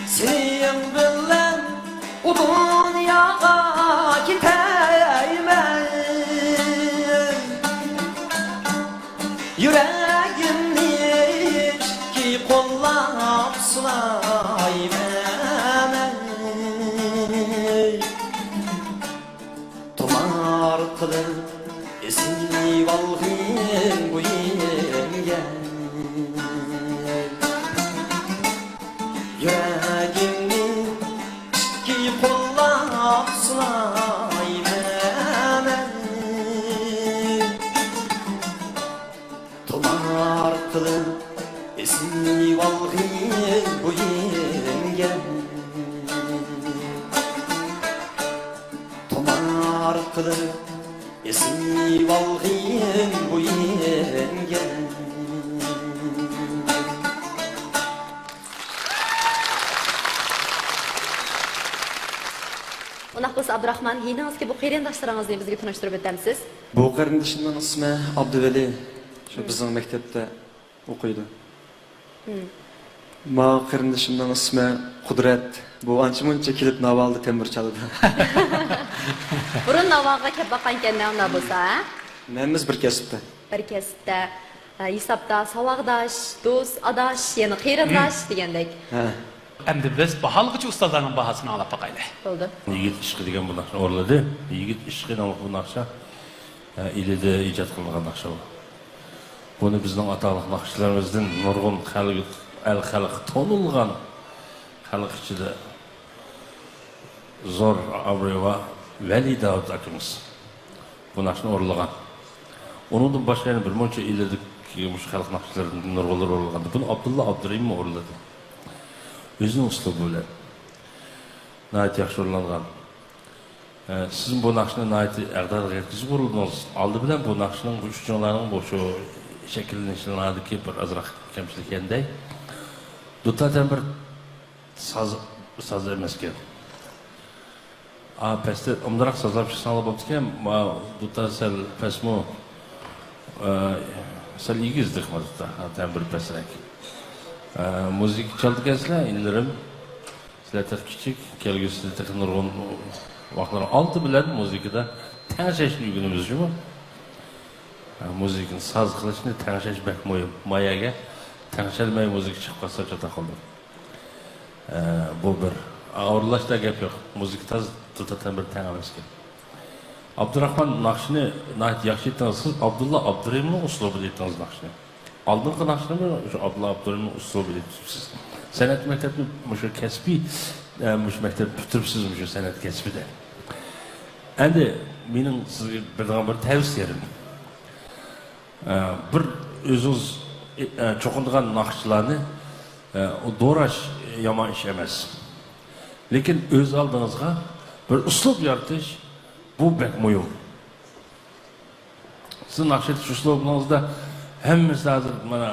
Senin bilen o dünyaya giteymen Yüreğimni ki kollap sulaymen Tomar kılır esini valgın bu yenge Yüreğimni ki kollap sulaymen Tomar kılır esini valgın bu yenge Tomar kılır esini valgın bu yenge Unak bo'lsa Abdurahmon, yiningizga bu qarindoshlarıngizni bizga tunishtirib o'tamsiz? Bu qarindishimning ismi Abduvali. Shu bizning maktabda o'qiydi. Ma qarindishimning ismi Qudrat. Bu ancha-muncha kelib navalda temir chaladi. Burun navoga kelib boqqan ekan bo'lsa, Menimiz bir kasbda. Bir kasbda, hisobda savaqdosh, do'st, adosh, yana qarindosh degandek. Ha. Endi biz bahalgıcı ustalarının bahasını alap bakaylı. Oldu. Yigit ishqi degan bu naqshni o'rladi. Yigit ishqi nomli bu naqsha ilida ijod qilingan naqsha bu. Buni bizning ataliq naqshlarımızdan nurg'un xalq tonilgan xalq ichida zo'r Abreva Vali Davud akamiz bu naqshni o'rlagan. Undan boshqa yana bir muncha iladik mush xalq naqshlaridan nurg'unlar o'rlagan. Buni Abdulla Abdurahimov o'rladi. Özünün uslubu bilen nayet yaxşı olanlar. Sizin bu naqshni nayeti aqdarga yetkizib bo'ldingiz. Aldı bilen bu naqshning uchunlarning bu shu shakllanishlardagi bir azroq kamchilik ekanday. Dutadan bir saz emas ekan. Pastda umdaroq sazlab chiqsanglar bo'pti ekan. Duta sal pasmo sal yigizdik mudda. Hatta bir pasrak. Müzik çaldıkazlar, illerim. Sizler küçük, kelgüsüde takın nurgun vakitler altı bilen müzikde tanışaşın günümüz cuma. Müzikin saz kılıçını tanışaş bakmayım. Mayaga tanışalmay müzik çıkmasa çata kaldı. Bu bir ağırlaşta gap yok. Müzik taz tutatan bir tanımız ki. Abdurahman naqshini nayet yaxshi aytdingiz. Abdulla Abdurahimning uslubi aytdingiz naqshini. Aldığın naqshni shu Abdulla Abdurahimning uslubi aytibsiz. San'at maktabini shu kasbiy maktab bitiribsiz shu san'at kasbida. Endi mening sizga bir tavsiyam. Bir o'zingiz cho'qindigan naqshlarni do'rash yomon ish emas. Lekin o'z oldingizga bir uslub yaratish bu bek muhim. Siz naqsh etish uslubingizda hammasi hozir mana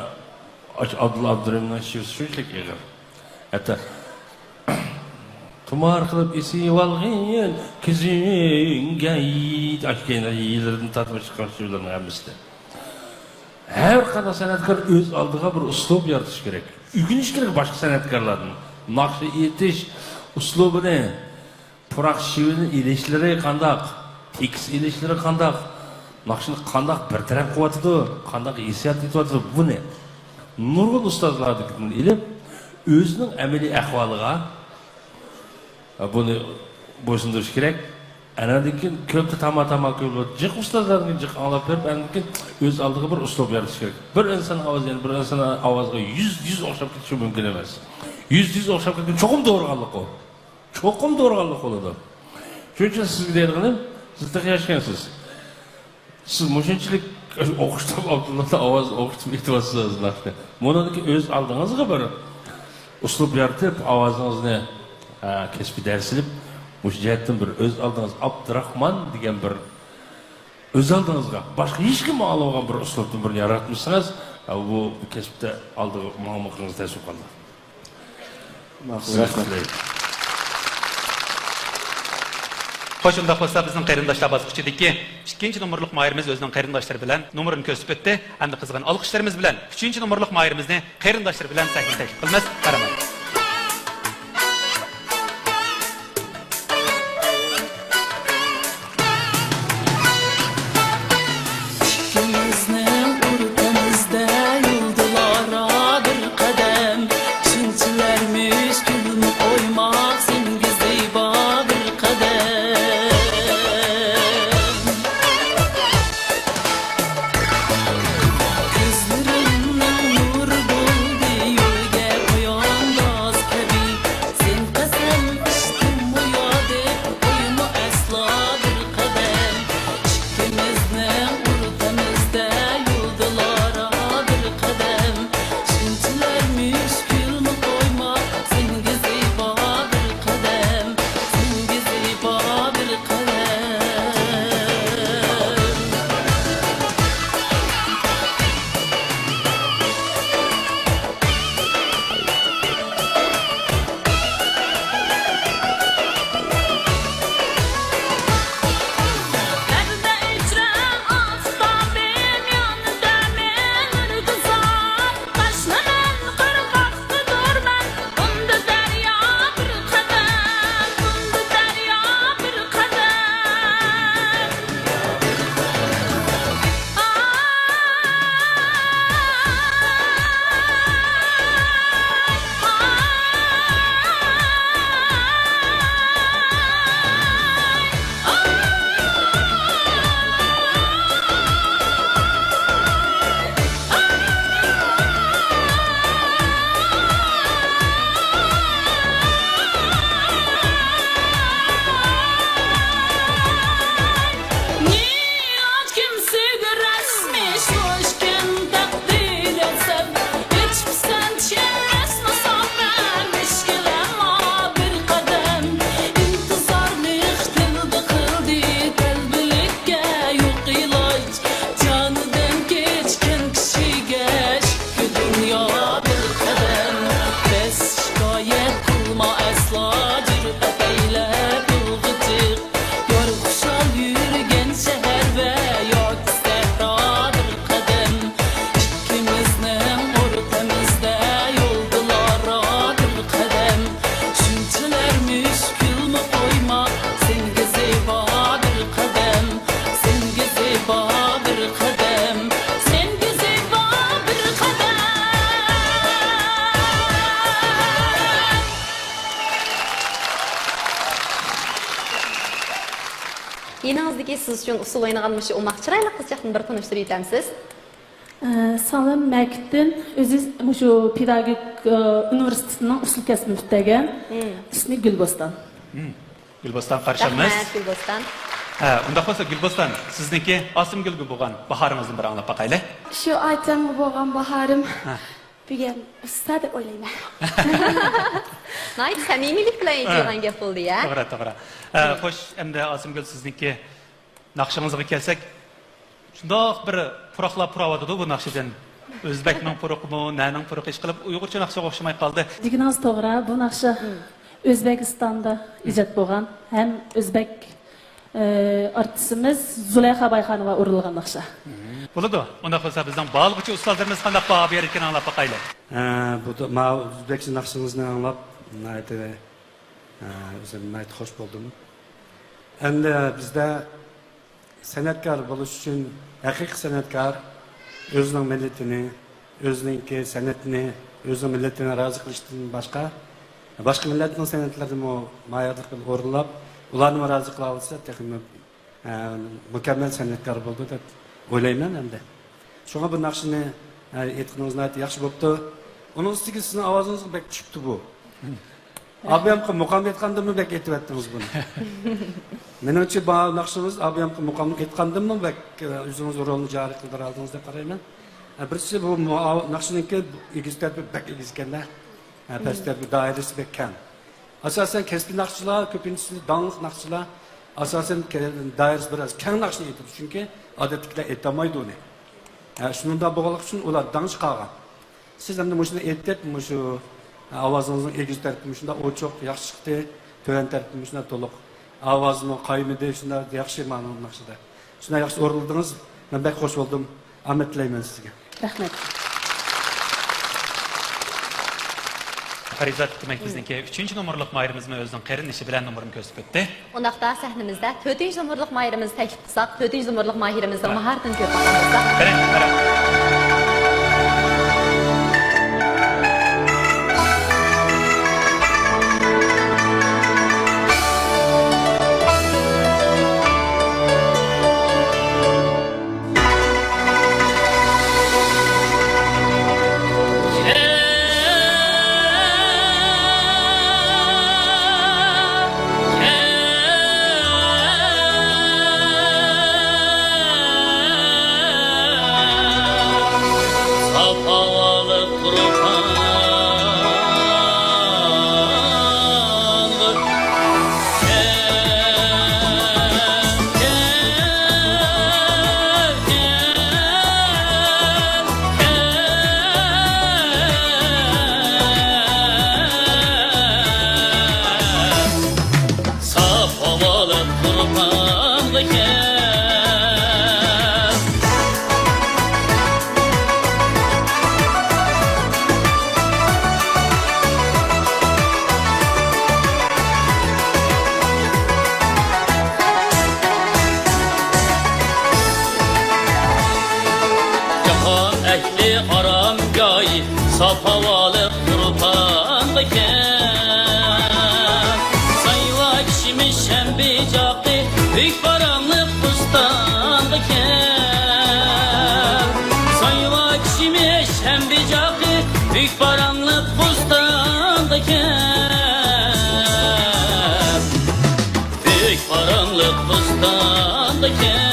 Abdulla Abdurahimning shivsi shunchalik eg'ir. Hatta Tumar qilib esi valg'in kizingga ashkena yillardan tatib chiqqan shivlarning hammasi. Her qanday san'atkor o'z oldiga bir uslub yaratish kerak. O'rganish kerak boshqa san'atkorlardan. Naqsh etish uslubini, puroq shivini ilishlari qandaq, tekis ilishlari qandaq, naqshni qandaq bir taraf qilyotdi, qandaq hissiyat etyapti, bu ne? Nurg'un ustozlardan ilib, o'zining amaliy ahvoliga buni bo'ysundirish kerak. Anadaki köpte tama köpte. Cık ustalarının cık anlap verip anadaki öz aldığı bir uslub yaratish kerak. Bir insan ovoz yani bir insan ovozga 100 o'xshab ketishi mumkin emas. 100 o'xshab ketgan cho'qim to'g'riganlik o. Cho'qim to'g'riganlik bo'ladi. Shuning uchun sizga deydiganim, siz yashayapsiz. Siz mushunchalik o'qishdan oldinda ovoz o'qitib aytyapsiz. Buniki o'z oldingizga bir uslub yaratib, ovozingizni kesib darsilib, o'sha jihatdan bir o'z oldingiz Abdurahmon degan bir o'z oldingizga boshqa hech kim olmagan bir uslubni bir yaratmışsınız. Bu kesibda oldiga ma'lumotlarni tasdiq qildi. Rahmat. Xo'sh, unda bo'lsa bizning qarindoshlar bosqichidagi 2-nomerlik mayirimiz o'zining qarindoshlari bilan nomerini ko'rsatib o'tdi. Endi qizg'in olqishlarimiz bilan 3-nomerlik mayirimizni qarindoshlari bilan sahnaga taklif qilamiz. Qaramaylik. Yeninizdeki siz üçün usul oynaganmış olmaq çıraylı qızcaqni bir tanıştırıb etəmsiz. Salam Məktin özü şu pedagogik üniversitetinin usul kəsmi bitəgən. İsmi Gülbostan. Gülbostan qarşımız. Gülbostan. Unda bo'lsa Gülbostan, sizniki Osimgulga bo'lgan bahoringizni bir anglab baqayli. Shu aytamga bo'lgan bahorim bugun usta deb o'ylayman. Nayt samimilik bilan aytilgan gap bo'ldi ya. To'g'ri. Xo'sh, endi Osimgul sizniki naqshingizga kelsak, shundoq bir puroqlab puravotdi bu naqshadan. O'zbekning puruqmi, naning puruqi ish qilib Uyg'urcha naqshaga o'xshamay qoldi. Diginiz to'g'ri, bu naqsha O'zbekistonda ijod bo'lgan, ham o'zbek artistimiz Zulayxa Bayxonova urilgan naqsha. Bo'ladi. Unda bo'lsa bizning bog'liqchi ustozlarimiz qanday baho bergan anglab baqayli. Bu o'zbekcha naqshingizni anglab, o'zimga xush bo'ldim. Endi bizda san'atkor bo'lish uchun haqiqiy san'atkor o'zining millatini, o'zining san'atini, o'zining millatini rozi qilishdan boshqa millatning san'atlarini ma'yorlik qilib o'rnab, ularni razı qila olsa, texmi mükemmel san'atkor bo'ldi deb o'ylayman endi. Shunga bu naqshni aytganingiz yaxshi bo'pti. Uning ustiga sizning ovozingizga bek tushibdi bu. Abiyamqa muqam aytgandimmi bek aytyaptingiz buni. Menimcha bu naqshimiz abiyamqa muqam aytgandimmi bek o'zingiz rolni joriy qildira oldingiz deb qarayman. Birisi bu naqshniki egizlar bek egizganda pastda bu doirasi bek kam. Asosan kasbiy naqshchilar, ko'pincha donliq naqshchilar asosan doirasi biroz keng naqshni aytadi, chunki odatdagilar aytolmaydi uni. Shuningdek bo'lganlik uchun ular dangish qolgan. Siz endi shuni aytib, shu ovozingizning egiz tarafi shunda ochiq, yaxshi chiqdi, to'ran tarafi shunda to'liq. Ovozini qaymidi, shunda yaxshi ma'no naqshida. Shunda yaxshi o'rildingiz. Men bek xush bo'ldim. Omad tilayman sizga. Rahmat. Farizat demek bizniki 3. numaralık mayırımızın özünün qerin işi bilen numarını gösterip ötdi. Ondaqda səhnimizdə 4. numaralık mayırımızı təklif qısaq, 4. numaralık mahirimizin maharətini görüb baxamızda. Saf havalı kurbanlıken Sayva kişimiş hem bicaklı Büyük baranlık bustanlıken Sayva kişimiş hem bicaklı Büyük baranlık bustanlıken Büyük baranlık bustanlıken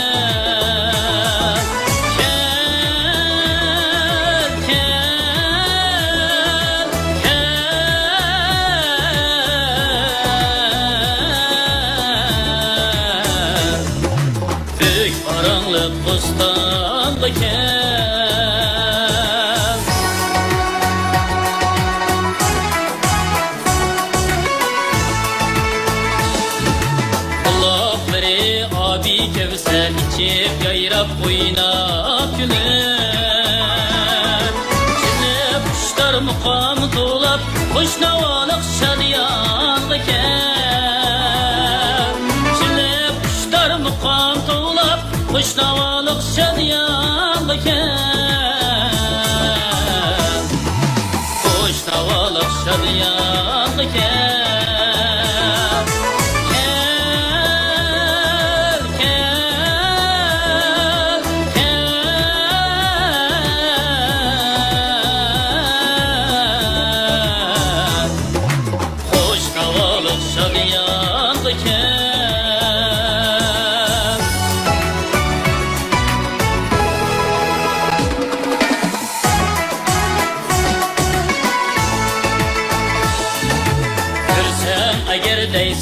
Allah veri abi kevser içip yayrap oynap güler Çizip kuşlar mukamı dolap Kuş navalık şadiyanlıken Çizip kuşlar mukamı dolap Kuş navalık şadiyanlıken Kuş navalık şadiyanlıken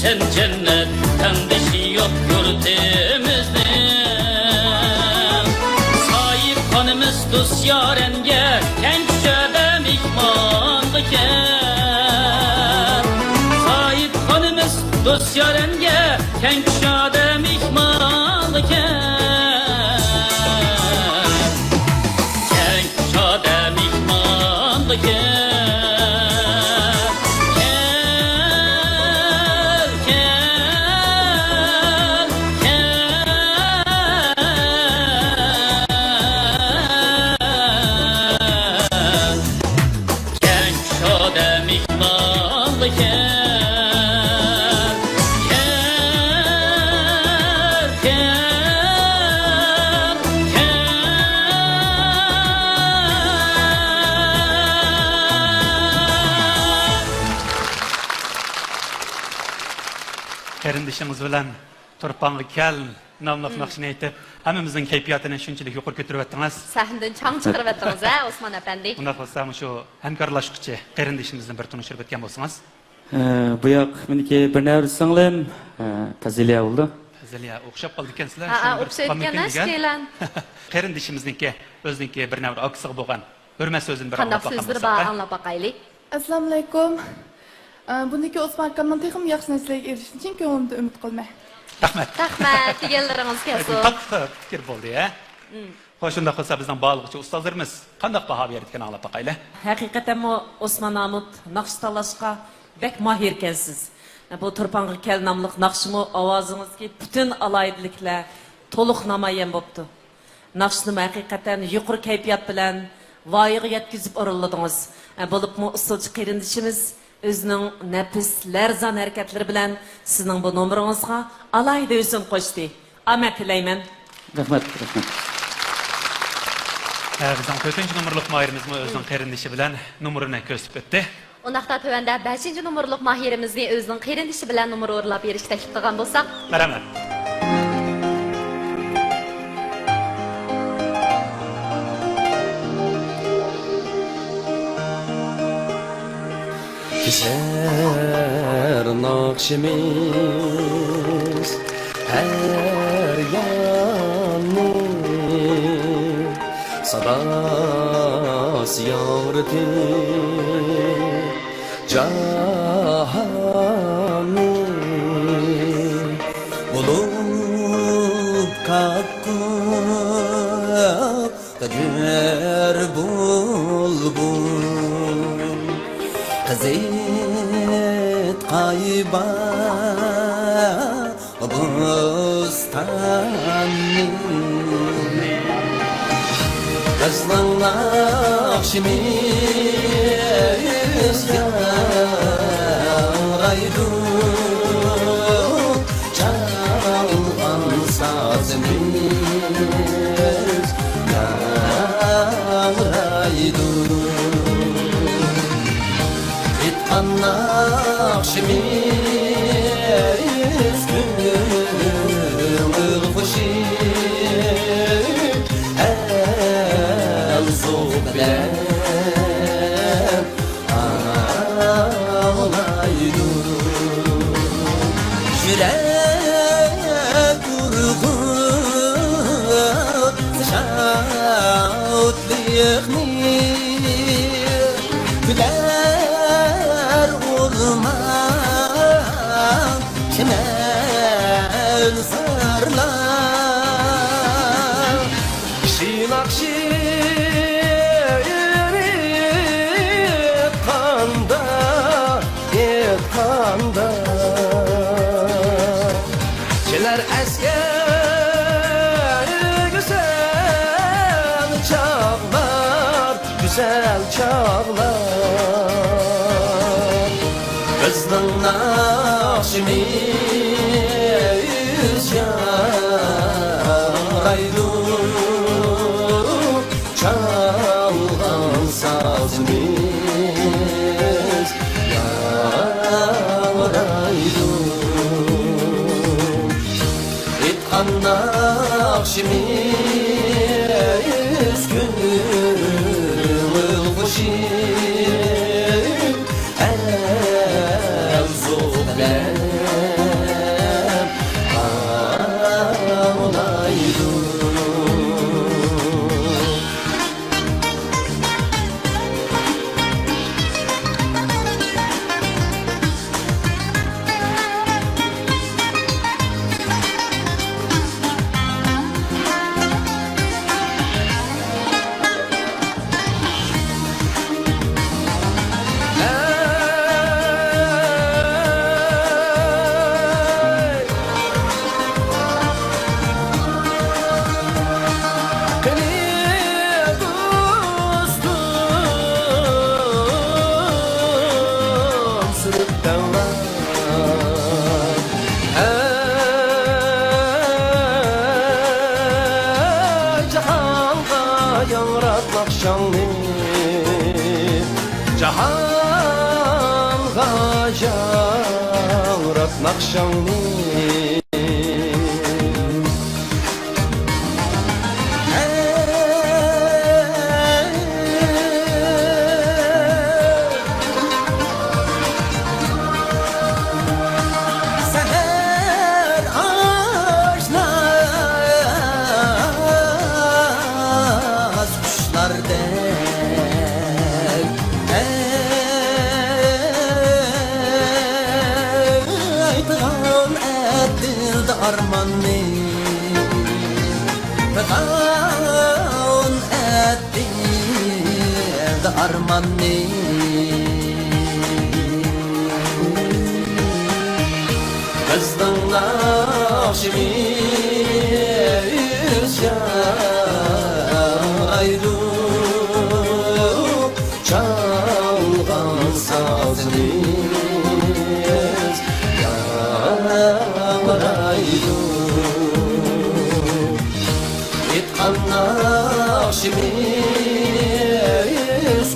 Sen cennet kendisi yok yurtimizde Sahip kanımız dost yarenge Kençede mihmandıken Sahip kanımız dost yarenge Kençede mihmandıken Kençede mihmandıken Kençade mihmanlıken qarindishimiz bilan Turpanğa kel namlıq naqshini aytib, hammamizning kayfiyatini shunchalik yuqori ko'tarib o'tdingiz. Sahnadan chang chiqarib o'tdingiz, Osmon apandi. Unda bo'lsa, shu hamkorlashuvchi qarindishimizni bir tunishtirib o'tgan bo'lsangiz. Bu yoq meniki bir navr singlim Faziliya bo'ldi. Faziliya o'xshab qoldi ekansizlar. O'xshayotgan ashkelan. Qarindishimizniki o'ziniki bir navr oqsiq bo'lgan. Hurmat so'zini bir anglab boqamiz. Anglab boqaylik. Assalomu alaykum. Buniki Osmon akamning texnik yaxshi narsalarga erishishini chin ko'nglimda umid qilmay. Rahmat. Rahmat, deganlaringiz kelsin. Fikr bo'ldi, ya. Xo'sh, unda qilsa bizning bog'liqchi ustozlarimiz qanday baho berayotgan anglab boqaylik. Haqiqatan Osmon Amut naqsh tanlashqa bek mahir ekansiz. Bu Turpanğa kel namlıq naqshimi ovozingizga butun alaydiliklar to'liq namoyon bo'libdi. Naqshni haqiqatan yuqori kayfiyat bilan voyaga yetkazib o'rinladingiz. Bo'libmi ustochi qarindishimiz o'zining nafis larzon harakatlari bilan sizning bu nomeringizga alayda o'sin qo'shdi. Omad tilayman. Rahmat. Bizning 4-chi nomerlik mahirimizmi o'zining qarindishi bilan nomerini ko'rsatib o'tdi. Undaqda tövəndə 5-ci numurluq mahirimizni özünün qeyrindishi bilan numur o'rlab berish taklif qilgan bo'lsak. Rahmat. Güzel nakşimiz her yanı sadas yağırdı cahanı bulup kalkıp kader bulbul kızet kayba bustanı kızlan nakşimiz yaraydı çalan sazımız yaraydı bitkan nakşimiz gönül kuşu el zoblen ağlaydı yürek urgun şautliğni güler orman kimen sarlar şinakşi kanda Çeler esker güzel çağlar güzel çağlar kızның nakşimiz yaraydı çalgan sazımız yaraydı bitkan nakşimiz gönül kuşu el zoblen ağlaydı Cahan avrat naqşanı Seher ağaçlar kuşlar del Aydan ettirdi armanı Aydan ettirdi armanı Kızdan nakşimi ayrı çalgan sazımız yamaraydı Etkan nakşimiz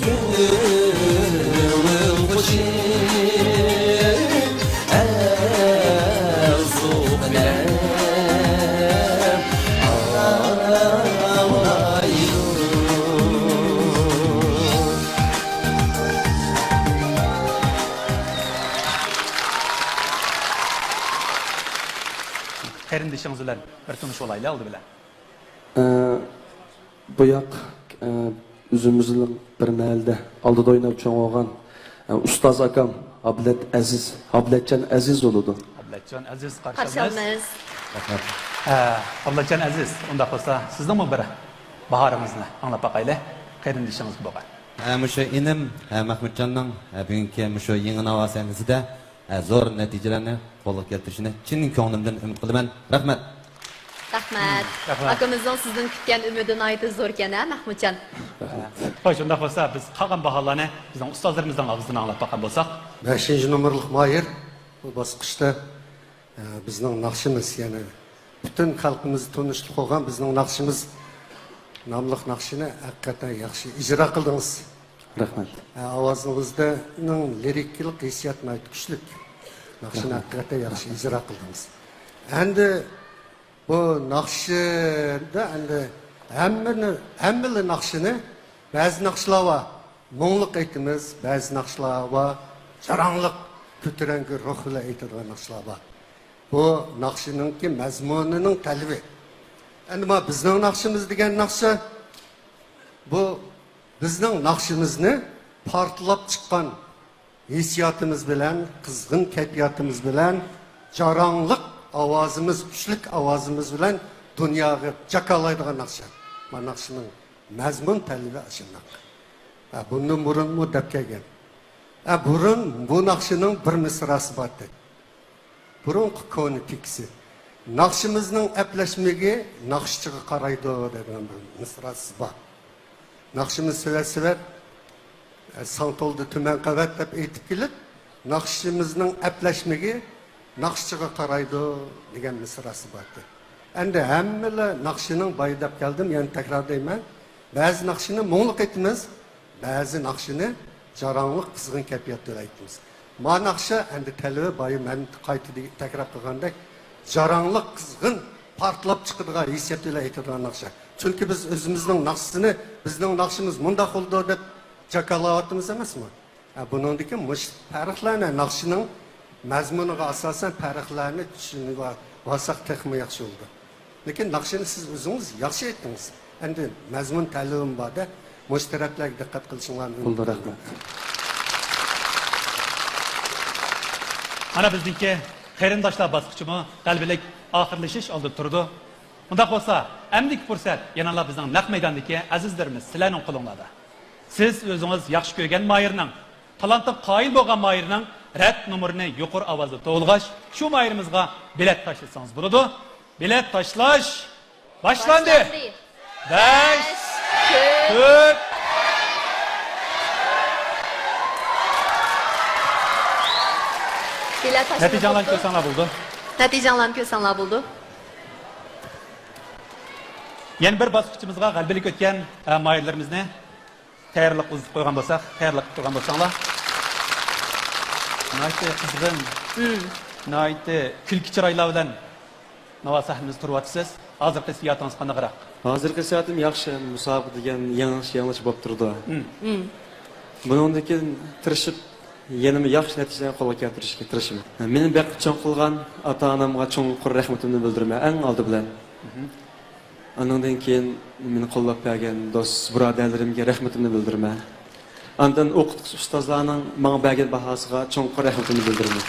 gönül kuşu Qarindishimiz bilan bir tunish olayli oldi bilan. Bu yoq o'zimizning bir mahalda oldida o'ynab cho'ng olgan ustoz akam Abletjon Aziz bo'ladi. Abletjon Aziz Qarshi olamiz. Abletjon Aziz, unda bo'lsa sizning bir bahoringizni anglab boqayli. Qarindishingiz bo'lgan. Mushu inim Mahmudjonning bugungi mushu yangi navosanisida zo'r natijalarni qo'lga keltirishini chin ko'nglimdan umid qilaman. Rahmat. Rahmat. Akamizdan sizdan kutgan umidini aytib zo'r ekan, Mahmudjon. Xo'sh, unda bo'lsa biz qolgan baholarni bizning ustozlarimizdan og'zidan anglab boqqan bo'lsak, 5-nomerlik Mahir bu bosqichda bizning naqshimiz, ya'ni butun xalqimizni tunishlik qilgan bizning naqshimiz nomli naqshini haqiqatan yaxshi ijro qildingiz. Rahmat. Ovozingizning liriklik hissiyati kuchli. Naqshini haqiqatan yaxshi ijro qildingiz. Endi bu naqshida endi hamma naqshini ba'zi naqshlar bor. Mo'nglik aytamiz, ba'zi naqshlar bor. Jaranglik, ko'taranki ruh bilan aytadigan naqshlar bor. Bu naqshiningki mazmunining talabi. Endi ma bizning naqshimiz degan naqsha bu bizning naqshimizni portlab chiqqan hissiyotimiz bilan, qizg'in kayfiyatimiz bilan, jaranglik ovozimiz, kuchli ovozimiz bilan dunyoga jakalaydigan naqsha. Bu naqshining mazmun talabi shunday. Bundan burun mu deb kelgan. Burun bu naqshining bir misrasi bor. Burun koni tiksi. Naqshimizning aplashmigi naqshchiga qaraydi degan bir misrasi bor. Naqshimiz sevat Santolda tuman qavat deb aytib kelib, naqshimizning aplashmigi naqshchiga qaraydi degan misrasi bor. Endi hammalar naqshining boyidab keldim, yana takrorlayman. Ba'zi naqshini mo'nglik aytamiz, ba'zi naqshini jaranglik qizg'in kayfiyatda aytamiz. Ma naqsha endi talabi boyi men qayta takror qilgandek jaranglik qizg'in portlab chiqadigan hissiyat bilan aytadigan naqsha. Chunki biz o'zimizning naqshini, bizning naqshimiz mundaq bo'ldi deb jakalayapmiz emasmi? Buningdagi mush farqlarni naqshining mazmuniga asosan farqlarni tushunib olsak texmi yaxshi bo'ldi. Lekin naqshini siz o'zingiz yaxshi aytdingiz. Endi mazmun ta'lim borda mush taraflarga diqqat qilishingizni umid qilaman. Ana bizniki qarindoshlar bosqichimi qalbilik oxirlashish oldi turdi. Undaq bo'lsa, amdik fursat yana bizning naq maydondagi azizlarimiz sizlarning qo'lingizda. Siz o'zingiz yaxshi ko'rgan Mahirning, talantli qoyil bo'lgan Mahirning rad nomerini yuqori ovozda to'lg'ash, shu Mahirimizga bilet tashlasangiz bo'ladi. Bilet tashlash boshlandi. 5 4 Natijalarni ko'rsanglar bo'ldi. Natijalarni ko'rsanglar bo'ldi. Yana bir bosqichimizga g'alabalik o'tgan Mahirlarimizni tayyorlik qilib qo'ygan bo'lsak, tayyorlik qilib qo'ygan bo'lsanglar. Naqshi qizg'in, Naytı külki çıraylar bilen nava sahnemiz turvatsız. Hazırkı hissiyatınız qanaqaraq? Hazırkı hissiyatım yaxşı, musobaqə degan yanlış bo'lib turdi. Bundan keyin tirishib, yanımı yaxshi natijaga qo'lga keltirishga tirishaman. Meni bu cho'ng qilgan ota-onamga cho'nqur rahmatimni bildiraman eng oldi bilan. Andan keyin meni qo'llab bergan do'st, birodarlarimga rahmatimni bildiraman. Andan o'qituvchi ustozlarning menga bergan bahosiga cho'nqur rahmatimni bildiraman.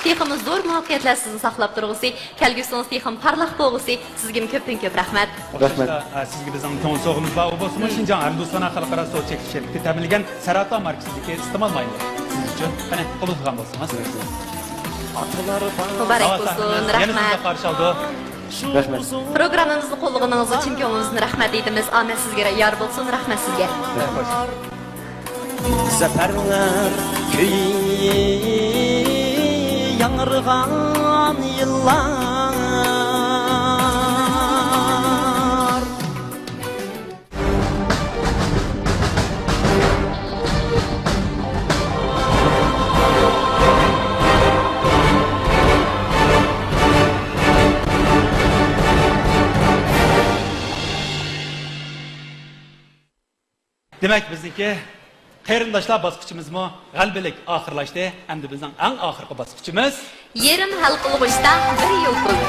Teximiz zo'r muvaffaqiyatlar sizni saqlab turg'usi, kelgusingiz texim parlaq bo'lg'usi, sizga ko'p rahmat. Rahmat. Sizga bizning to'n so'g'imiz bor bo'lsin. Shinjon Abdusana xalqaro so'z chekish shirkati ta'minlagan Saraton markasidagi iste'mol mayli. Siz uchun qani qabul qilgan bo'lsangiz. Muborak bo'lsin. Rahmat. Yana sizga qarshi oldi. Rahmat. Programmamizni qo'llaganingizga uchun ko'nglimizdan rahmat aytamiz. Omad sizga yor bo'lsin. Rahmat sizga. Zaferler köyü yanırgan yıllar. Demek bizniki Qarindoshlar bosqichimizmi g'albalik oxirlashdi. Endi bizning eng oxirgi bosqichimiz yerim hal qilg'ishda bir yo'l qo'y.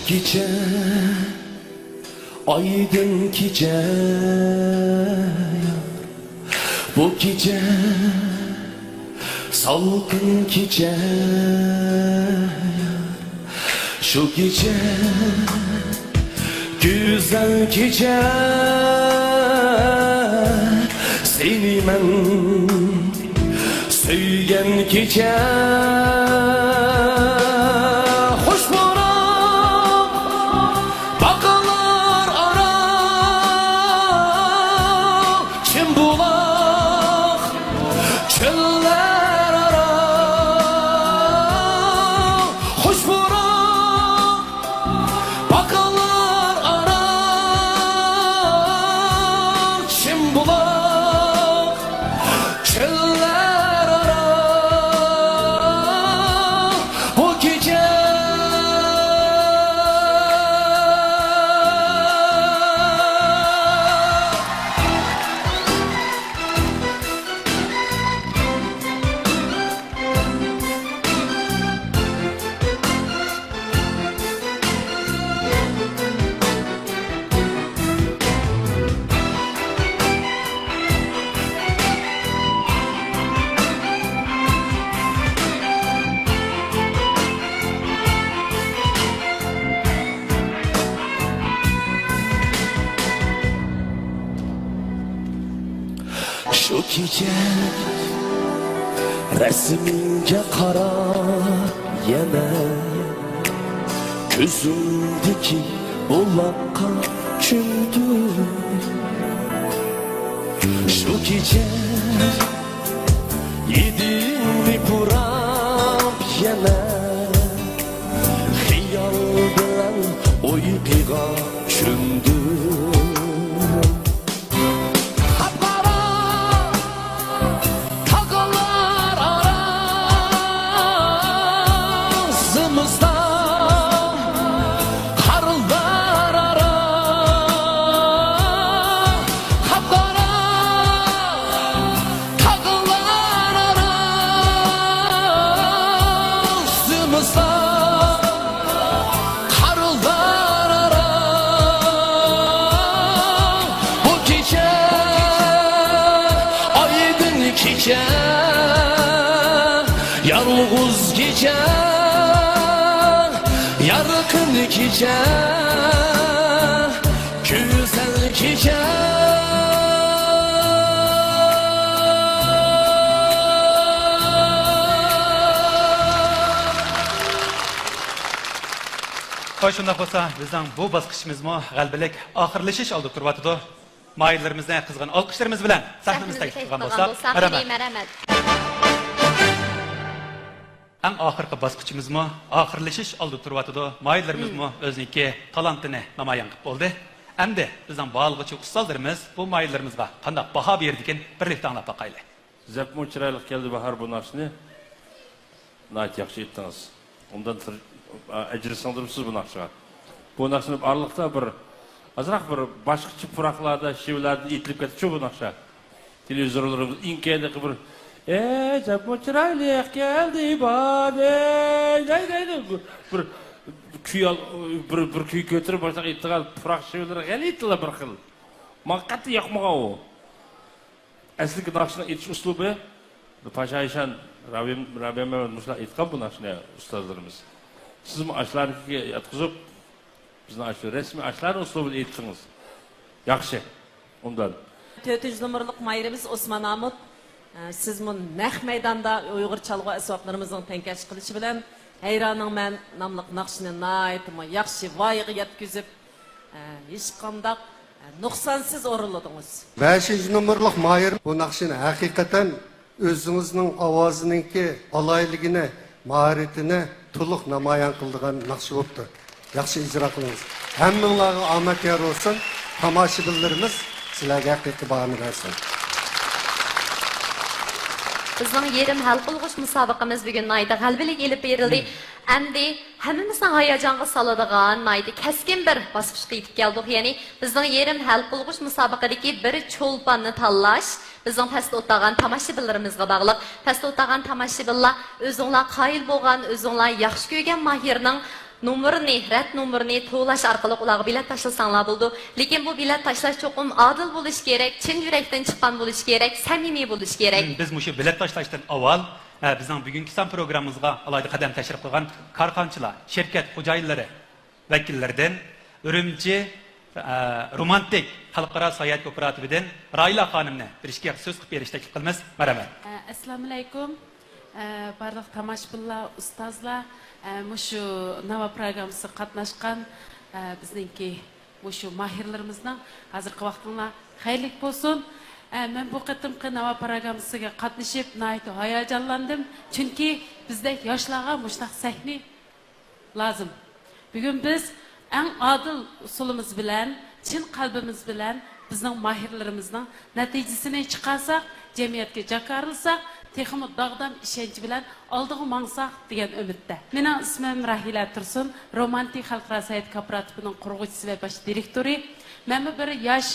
gece aydın gece bu gece salkın gece şu gece güzel gece seni ben söygen gece hoş burak bakalar ara çim bulak çöller ara hoş burak bakalar ara çim bulak çöller ara o gece şu gece resmince kara yana gözümdeki bulakka çündü şu gece yedimi burap yana hiyal bilen uykuga çündü gece yalnız gece yarkın gece güzel gece Şunday bo'lsa, bizning bu bosqichimizmi g'albalik oxirlashish oldi turibdi. Mayillarimizni qizg'in olqishlarimiz bilan sahnamizga chiqqan bo'lsak, marhamat. Eng oxirgi bosqichimizmi oxirlashish oldi turibdi. Mayillarimizni o'ziniki talantini namoyon qilib bo'ldi. Endi bizning bog'lig'ichi ustozlarimiz bu mayillarimizga qanday baho berdigan birlikda anglab boqaylik. Zepmo chiroyli keldi bahar bu narsani. Nayt yaxshi aytdingiz. Undan ecri sandırımsız bu nakşığa. Bu nakşının arlıkta bir azrak bir başkıçı pıraklarda, şivlerde itilip getiriyor bu nakşığa. Televizörlerimiz inkeyde bir Zepmo çıraylı geldi bari bir küy götürüp başka ittiğal pırak şivlere geli ittiler bir kıl. Makatı yakmağa o. Eslik nakşına itiş uslubu Paşa Ayşen Rabbi Mehmet Musla itkan bu nakşına ustazlarımız. Siz mi aşlarınki yatkızıp, bizden aşlar, resmi aşların usulü eğittiniz. Yakşı, ondan. 4. numaralık mayırımız Osman Amut. Siz mi Nəh meydanda Uyghur çalgı esvaplarımızın tenkeş kılışı bilen, Heyranın mən namlıq nakşını naitimi, yakşı vayığı yetküzüp, hiç kandak, noksansız oruladınız. 5. numaralık mayır bu nakşını hakikaten özünüzün avazınınki alayligini, maharetini to'liq namoyon qildigan naqsh bo'libdi. Yaxshi ijro qilamiz. Hammanglarga omad yor bo'lsin. Tomoshabinlarimiz sizlarga haqiqiy bahoni bersin. Bizning yerim hal qilg'uch musobaqamiz bugun nayda g'albalik elib berildi. Endi hammamizni hayajonga soladigan nayda keskin bir bosqichga yetib keldik. Ya'ni bizning yerim hal qilg'uch musobaqadagi bir cho'lpanni tanlash bizning pastda o'tirgan tomoshabinlarimizga bog'liq. Pastda o'tirgan tomoshabinlar o'zinglar qoyil bo'lgan, o'zinglar yaxshi ko'rgan mahirning nomerini, rad nomerini to'lash orqali ularga bilet tashlasanlar bo'ldi. Lekin bu bilet tashlash cho'qim adil bo'lish kerak, chin yurakdan chiqqan bo'lish kerak, samimiy bo'lish kerak. Biz mushu bilet tashlashdan avval bizning bugungi san programmamizga alayda qadam tashrif qilgan korxonchilar, shirkat xo'jayinlari vakillaridan Urumchi romantik xalqaro sayohat kooperatividan Raila xonimni bir ishga so'z qilib berishni taklif qilamiz. Marhamat. Assalomu alaykum. Barliq tomoshabinlar, ustozlar, mushu nava programmasiga qatnashgan bizningki mushu mahirlarimizning hozirgi vaqtinglar xayrli bo'lsin. Men bu qatimqi nava programmasiga qatnashib, nihoyat hayajonlandim. Chunki bizda yoshlarga mushtaq sahni lozim. Bugun biz eng adil usulimiz bilan, chin qalbimiz bilan bizning mahirlarimizning natijasini chiqarsak, jamiyatga jakarılsak, texmi dog'dam ishonch bilan oldiga mangsak degan umidda. Mening ismim Rahila Tursun, Romantik xalqaro sayohat kooperativining qurg'uvchisi va bosh direktori. Men bir yosh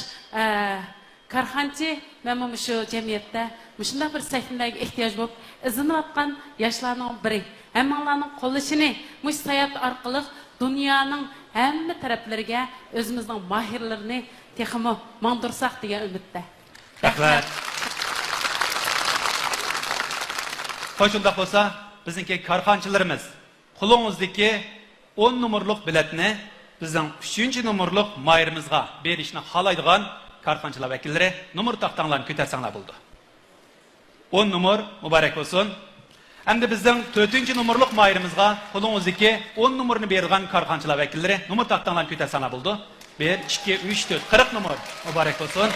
korxonchi, men shu jamiyatda shunday bir sahnaga ehtiyoj bo'lib, izlanayotgan yoshlarning biri. Hammalarning qo'llashini mush sayohat orqali dunyoning hamma taraflariga o'zimizning mahirlarini texmi mangdirsak degan umidda. Rahmat. Qo'shunda bo'lsa, bizningki korxonchilarimiz qo'lingizdagi 10 nomerlik biletni bizning 3-nomerlik mayirimizga berishni xohlaydigan korxonchilar vakillari nomer taqtanglarni ko'tarsanglar bo'ldi. 10 nomer muborak bo'lsin. Endi bizning 4-nomerlik mayirimizga qo'lingizdagi 10 nomerni bergan korxonchilar vakillari nomer taqtanglarni ko'tarsanglar bo'ldi. 1 2 3 4 40 nomer muborak bo'lsin.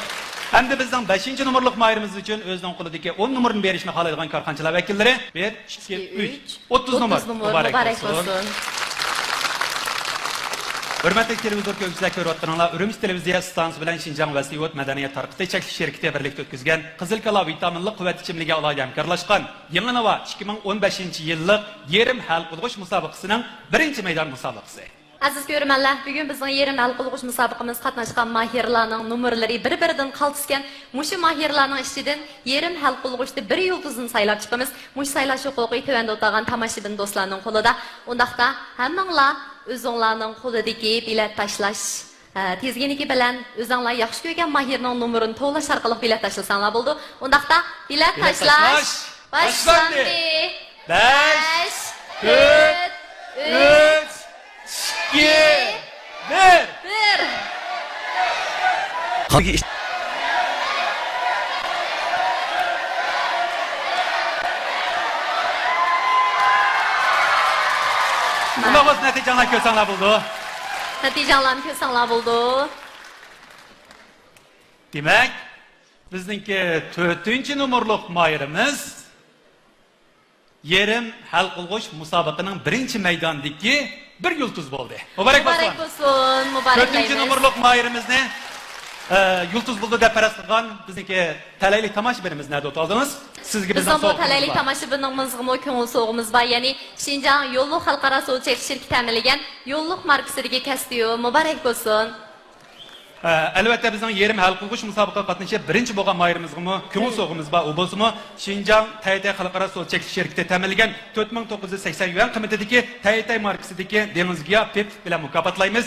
Endi bizning 5-nomerlik mayirimiz uchun o'zining qo'lidagi 10 nomerni berishni xohlaydigan korxonchilar vakillari 1 2 3 30 nomer muborak bo'lsin. Hurmatli televizor ko'ruvchilar, ko'rayotganlar, Urumchi televiziya stansiyasi bilan Shinjang Vasiyot madaniyat tarqitish cheklanish shirkati birlikda o'tkazgan Qizilkala vitaminli quvvat ichimligi alohida hamkorlashgan Yangi Nava 2015-yillik yerim hal qilg'ish musobaqasining 1-maydon musobaqasi. Aziz ko'rmanlar, bugun bizning yerim hal qilg'ish musobaqamiz qatnashgan mahirlarning nomerlari bir-biridan qaltisgan. Mushu mahirlarning ichidan yerim hal qilg'ishda bir yulduzni saylab chiqamiz. Mush saylash huquqi tövanda o'tagan tomoshabin do'stlarning qo'lida. Undaqda hammanglar o'zinglarning qo'lidagi bilet tashlash tezginiki bilan o'zinglar yaxshi ko'rgan mahirning nomerini to'lash orqali bilet tashlasanglar bo'ldi. Undaqda bilet tashlash boshlandi. 5 4 3 2 1 Bunaqas natijalar ko'rsanglar bo'ldi. Natijalarni ko'rsanglar bo'ldi. Demak, bizningki 4-nomerlik mayirimiz yerim hal qilg'ish musobaqaning 1-maydondagi bir yulduz bo'ldi. Muborak bo'lsin. Muborak 4-nomerlik mayirimizni yulduz bo'ldi deb faraz qilgan bizningki talayli tomoshabinimiz nerede o'taldingiz? Sizga bizning bu talayli tomoshabinimizga ko'ngil so'g'imiz bor, ya'ni Shinjang yo'lliq xalqaro so'lchak shirkati ta'minlagan yo'lliq markasidagi kostyum muborak bo'lsin. Albatta bizning yerim hal qilg'ish musobaqaga qatnashib birinchi bo'lgan mayirimizga ko'ngil so'g'imiz bor. U bo'lsa-mu Shinjang Taytay xalqaro so'lchak shirkati ta'minlagan 4980 yuan qiymatidagi Taytay markasidagi dengizga pep bilan mukofotlaymiz.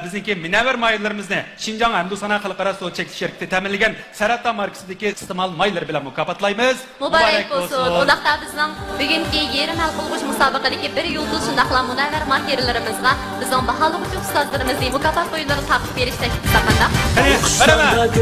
Bizningki minavir mayirlarimizni Shinjang Hamdusana xalqaro so'lchak shirkati ta'minlagan Sarata markasidagi iste'mol maylar bilan mukofotlaymiz. Muborak bo'lsin. Undaqda bizning bugungi yerim hal qilg'ish musobaqadagi bir yulduz shundaqla munavvar mahirlarimizga bizning baholuvchi ustozlarimizning mukofot o'yinlarini taqdim etishni taklif qilamiz. Beraman.